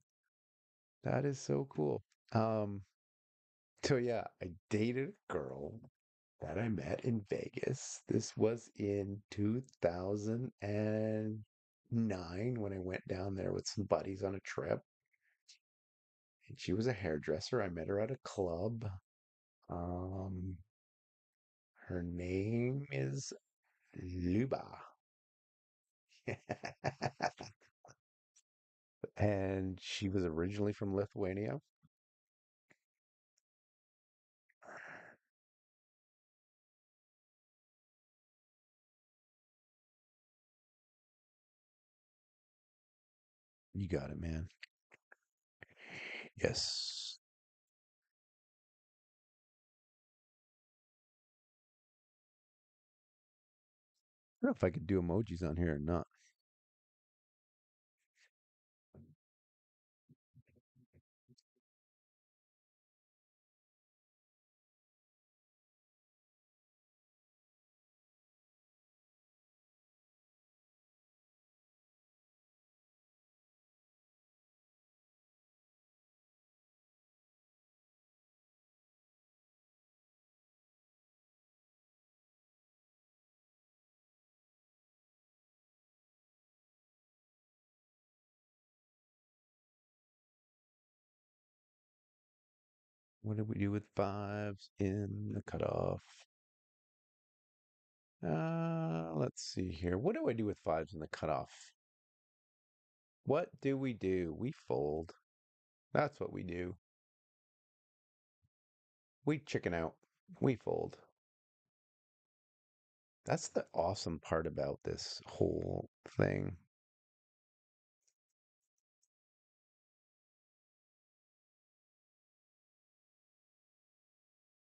That is so cool. Um, so yeah, I dated a girl that I met in Vegas. This was in 2009 when I went down there with some buddies on a trip. And she was a hairdresser. I met her at a club. Um, her name is Luba. And she was originally from Lithuania. You got it, man. Yes. I don't know if I could do emojis on here or not. What did we do with fives in the cutoff? Let's see here. What do I do with fives in the cutoff? What do we do? We fold. That's what we do. We chicken out. We fold. That's the awesome part about this whole thing.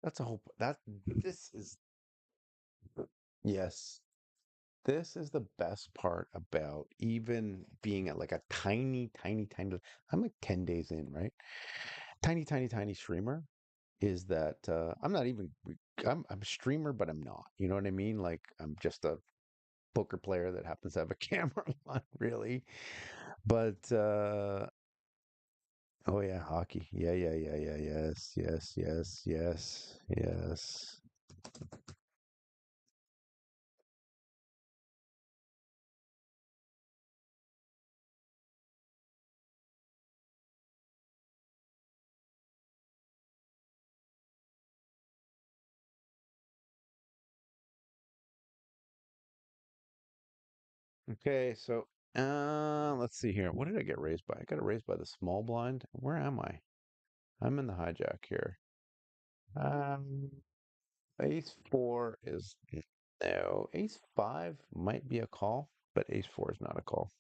That's a whole that this is yes. This is the best part about even being at like a tiny, I'm like 10 days in, right? Tiny streamer is that I'm not even I'm a streamer, but I'm not. You know what I mean? Like I'm just a poker player that happens to have a camera on, really. But oh yeah, hockey. Yeah. Yes. Okay, so let's see here. What did I get raised by? I got it raised by the small blind. Where am I? I'm in the hijack here. Um, ace four is no. Ace five might be a call, but ace four is not a call.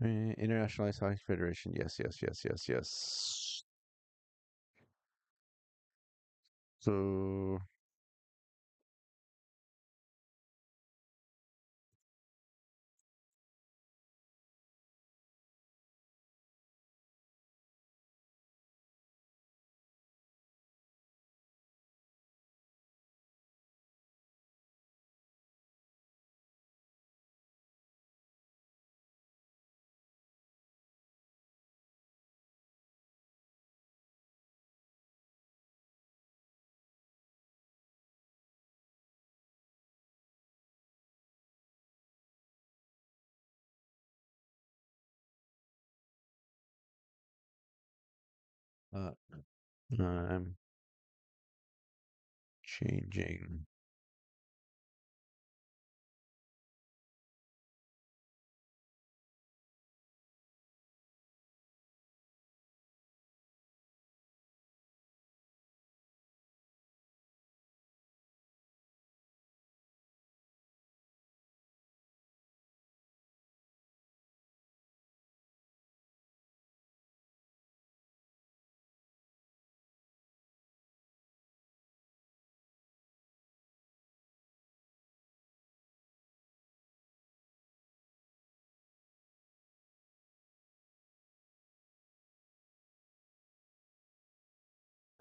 International Ice Hockey Federation. Yes. So, uh, I'm changing.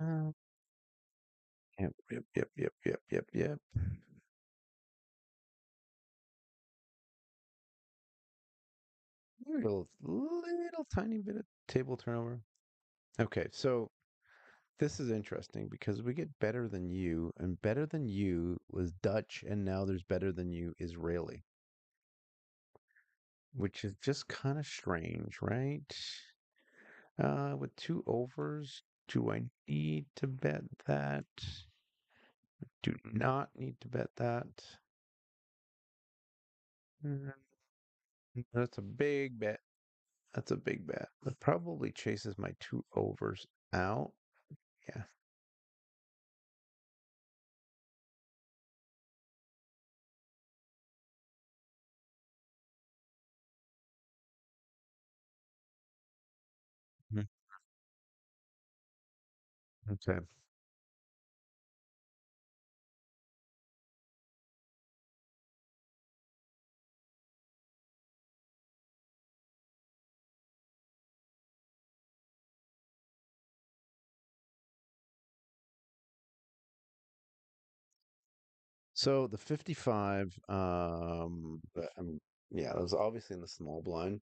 Uh, yep. Little tiny bit of table turnover. Okay, so this is interesting because we get better than you, and better than you was Dutch, and now there's better than you Israeli, which is just kind of strange, right? With two overs, do I need to bet that? Do not need to bet that. Mm, That's a big bet. That's a big bet. That probably chases my two overs out. Yeah. Mhm. Okay. So the 55, yeah, that was obviously in the small blind.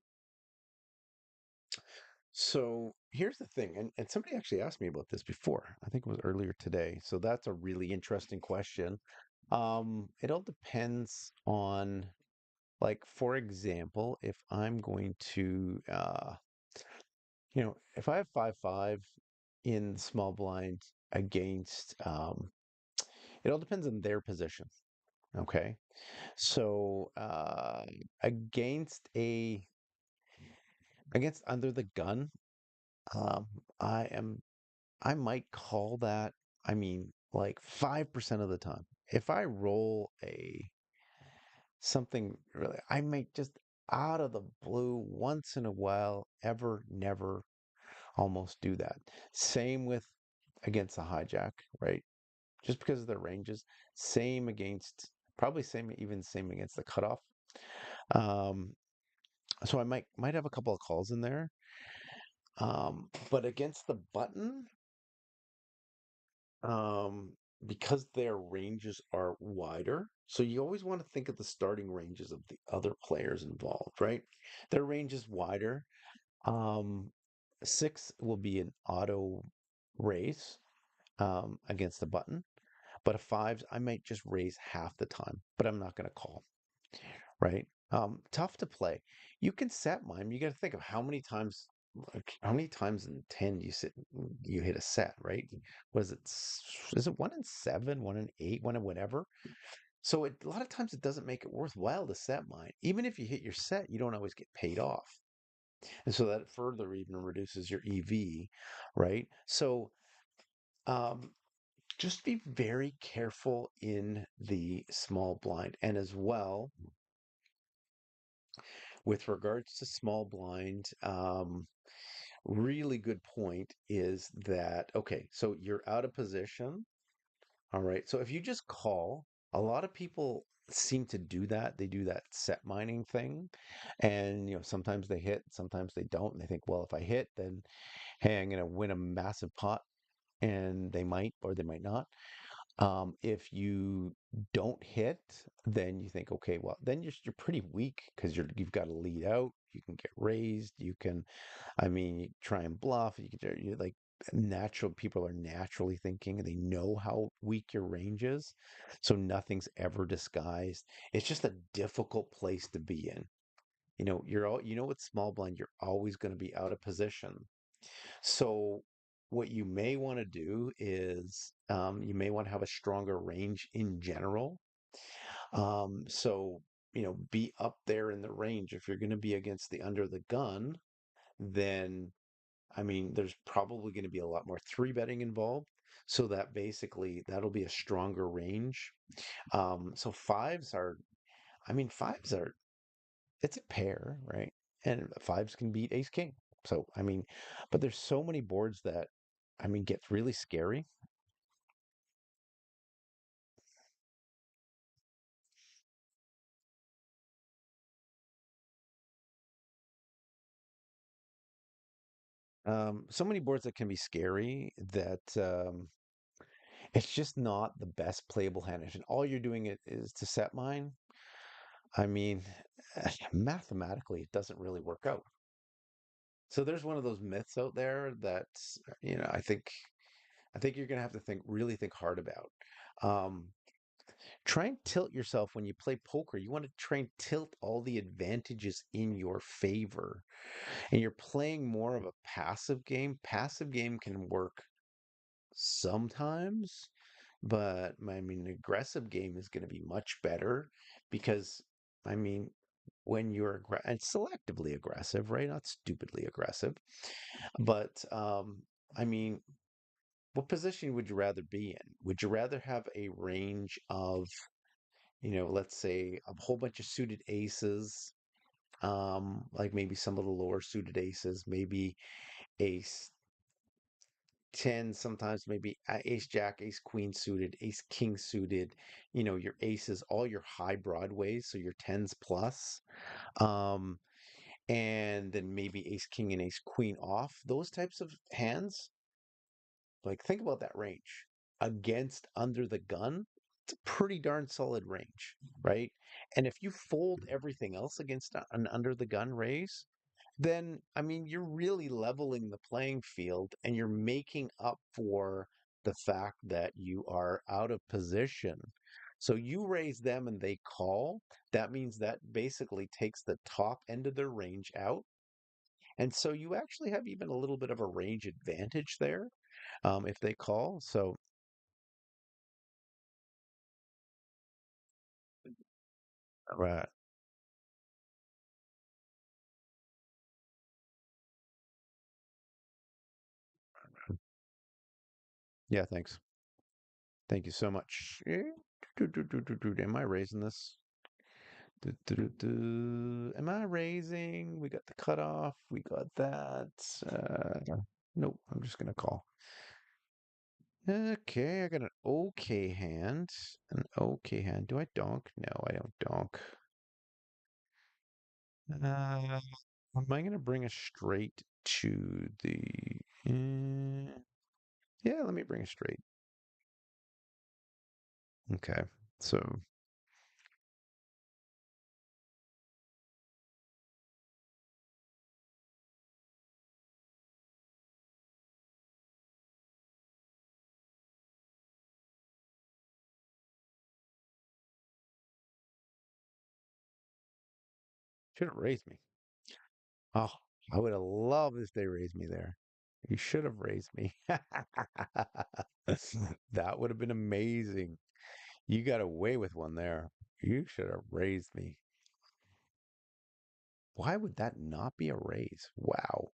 So here's the thing, and somebody actually asked me about this before. I think it was earlier today. So that's a really interesting question. It all depends on. Like, for example, if I'm going to, if I have 5-5 in the small blind against, it all depends on their position. Okay. So, against against under the gun, um, I am, I might call that, I mean, like 5% of the time. If I roll something really, I might just out of the blue once in a while, ever, never almost do that. Same with against the hijack, right? Just because of their ranges. Same against, probably same, even same against the cutoff. Um, so I might have a couple of calls in there. But against the button, um, because their ranges are wider, so you always want to think of the starting ranges of the other players involved, right? Their range is wider. Um, Six will be an auto raise against the button, but a fives, I might just raise half the time, but I'm not going to call, right? Tough to play. You can set mine. You got to think of how many times, like how many times in 10 you hit a set, right? Was it, is it 1 in 7, 1 in 8, 1 in whatever? So a lot of times it doesn't make it worthwhile to set mine. Even if you hit your set, you don't always get paid off. And so that further even reduces your EV, right? So, um, just be very careful in the small blind. And as well, with regards to small blind, really good point is that, okay, so you're out of position. All right. So if you just call, a lot of people seem to do that. They do that set mining thing. And, sometimes they hit, sometimes they don't. And they think, well, if I hit, then hey, I'm going to win a massive pot. And they might, or they might not. If you don't hit, then you think, okay, well, then you're pretty weak because you've got to lead out. You can get raised. You can, I mean, you try and bluff. You like natural people are naturally thinking. They know how weak your range is, so nothing's ever disguised. It's just a difficult place to be in. With small blind, you're always going to be out of position. So what you may want to do is you may want to have a stronger range in general. So, be up there in the range. If you're going to be against the under the gun, then I mean, there's probably going to be a lot more three betting involved. So that basically that'll be a stronger range. So fives are, it's a pair, right? And fives can beat ace king. So, I mean, but there's so many boards that, I mean, gets really scary. So many boards that can be scary that it's just not the best playable hand. And all you're doing is to set mine. I mean, mathematically, it doesn't really work out. So there's one of those myths out there that, I think you're gonna have to really think hard about. Um, Try and tilt yourself when you play poker. You want to try and tilt all the advantages in your favor. And you're playing more of a passive game. Passive game can work sometimes, but I mean, aggressive game is going to be much better because, I mean, when you're and selectively aggressive, right? Not stupidly aggressive, but I mean, what position would you rather be in? Would you rather have a range of, let's say a whole bunch of suited aces, like maybe some of the lower suited aces, maybe ace 10, sometimes maybe ace jack, ace queen suited, ace king suited, your aces, all your high broadways, so your tens plus, um, and then maybe ace king and ace queen off, those types of hands. Like, think about that range against under the gun. It's a pretty darn solid range, right? And if you fold everything else against an under the gun raise, then I mean, you're really leveling the playing field and you're making up for the fact that you are out of position. So you raise them and they call. That means that basically takes the top end of their range out. And so you actually have even a little bit of a range advantage there if they call. So, right. Yeah, thanks. Thank you so much. Am I raising this? Am I raising? We got the cutoff. We got that. Nope, I'm just going to call. Okay, I got an okay hand. An okay hand. Do I donk? No, I don't donk. Am I going to bring a straight to the... yeah, let me bring a straight. Okay, so should have raised me. Oh, I would have loved if they raised me there. You should have raised me. That would have been amazing. You got away with one there. You should have raised me. Why would that not be a raise? Wow.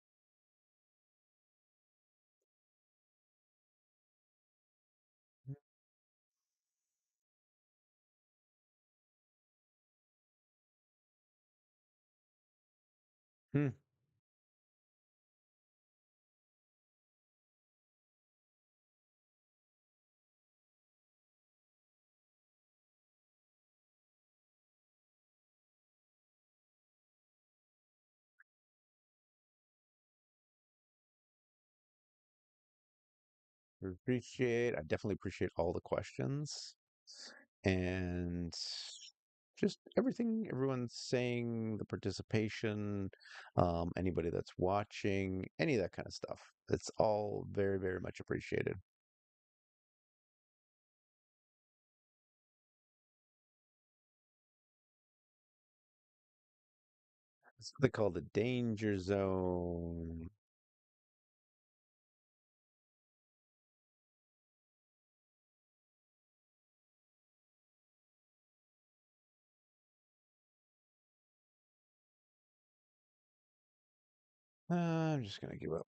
Hmm. I definitely appreciate all the questions and just everything everyone's saying, the participation, anybody that's watching, any of that kind of stuff. It's all very, very much appreciated. It's what they call the danger zone. I'm just gonna give up.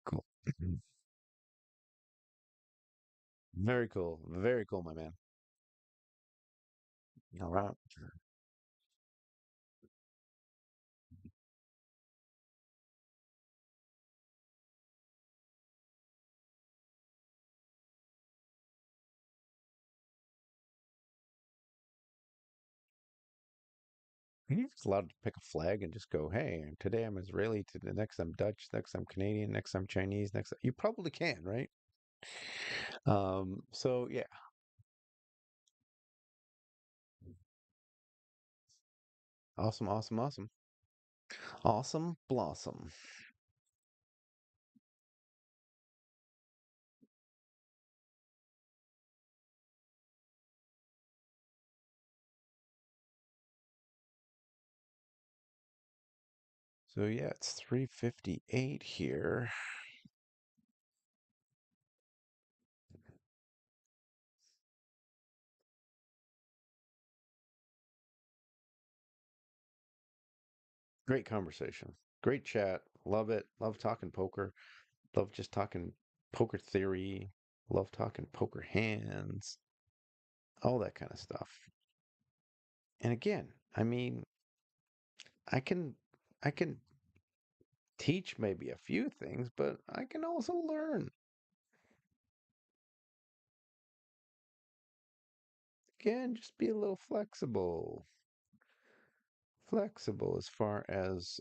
Cool. Very cool. Very cool, my man. All right. You're just allowed to pick a flag and just go, hey, today I'm Israeli, to the next I'm Dutch, next I'm Canadian, next I'm Chinese, next you probably can, right? So yeah, awesome, awesome, awesome. Awesome blossom. So yeah, it's 3:58 here. Great conversation. Great chat. Love it. Love talking poker. Love just talking poker theory. Love talking poker hands. All that kind of stuff. And again, I mean, I can I can teach maybe a few things, but I can also learn. Again, just be a little flexible. Flexible as far as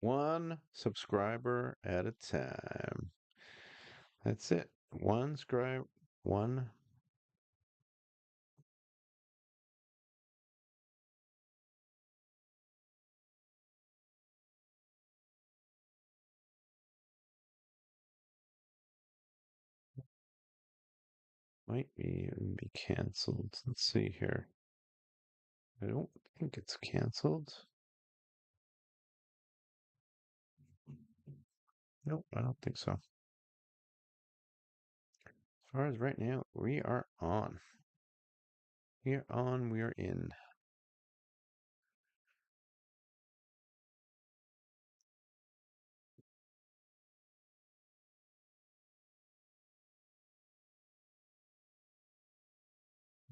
One subscriber at a time. That's it. One scribe, one might be canceled. Let's see here. I don't think it's canceled. Nope, I don't think so. As far as right now, we are on. We are on. We are in.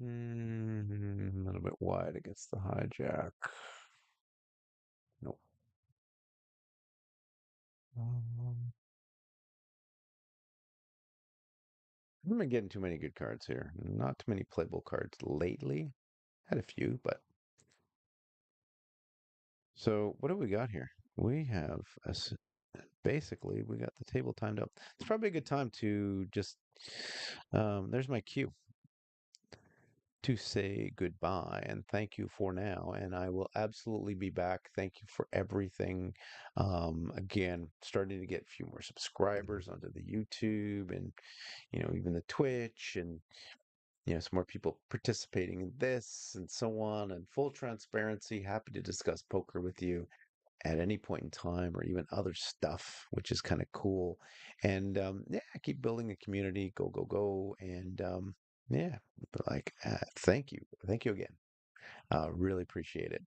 A little bit wide against the hijack. Nope. Um, I'm not getting too many good cards here. Not too many playable cards lately. Had a few, but so what do we got here? We have basically we got the table timed up. It's probably a good time to just there's my cue to say goodbye and thank you for now. And I will absolutely be back. Thank you for everything. Again, starting to get a few more subscribers onto the YouTube and even the Twitch and some more people participating in this and so on. And full transparency, happy to discuss poker with you at any point in time or even other stuff, which is kind of cool. And yeah, keep building a community. Go, go, go. And yeah, like, thank you. Thank you again. Really appreciate it.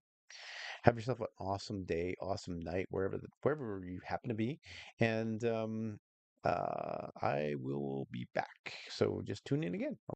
Have yourself an awesome day, awesome night, wherever you happen to be. And I will be back. So just tune in again.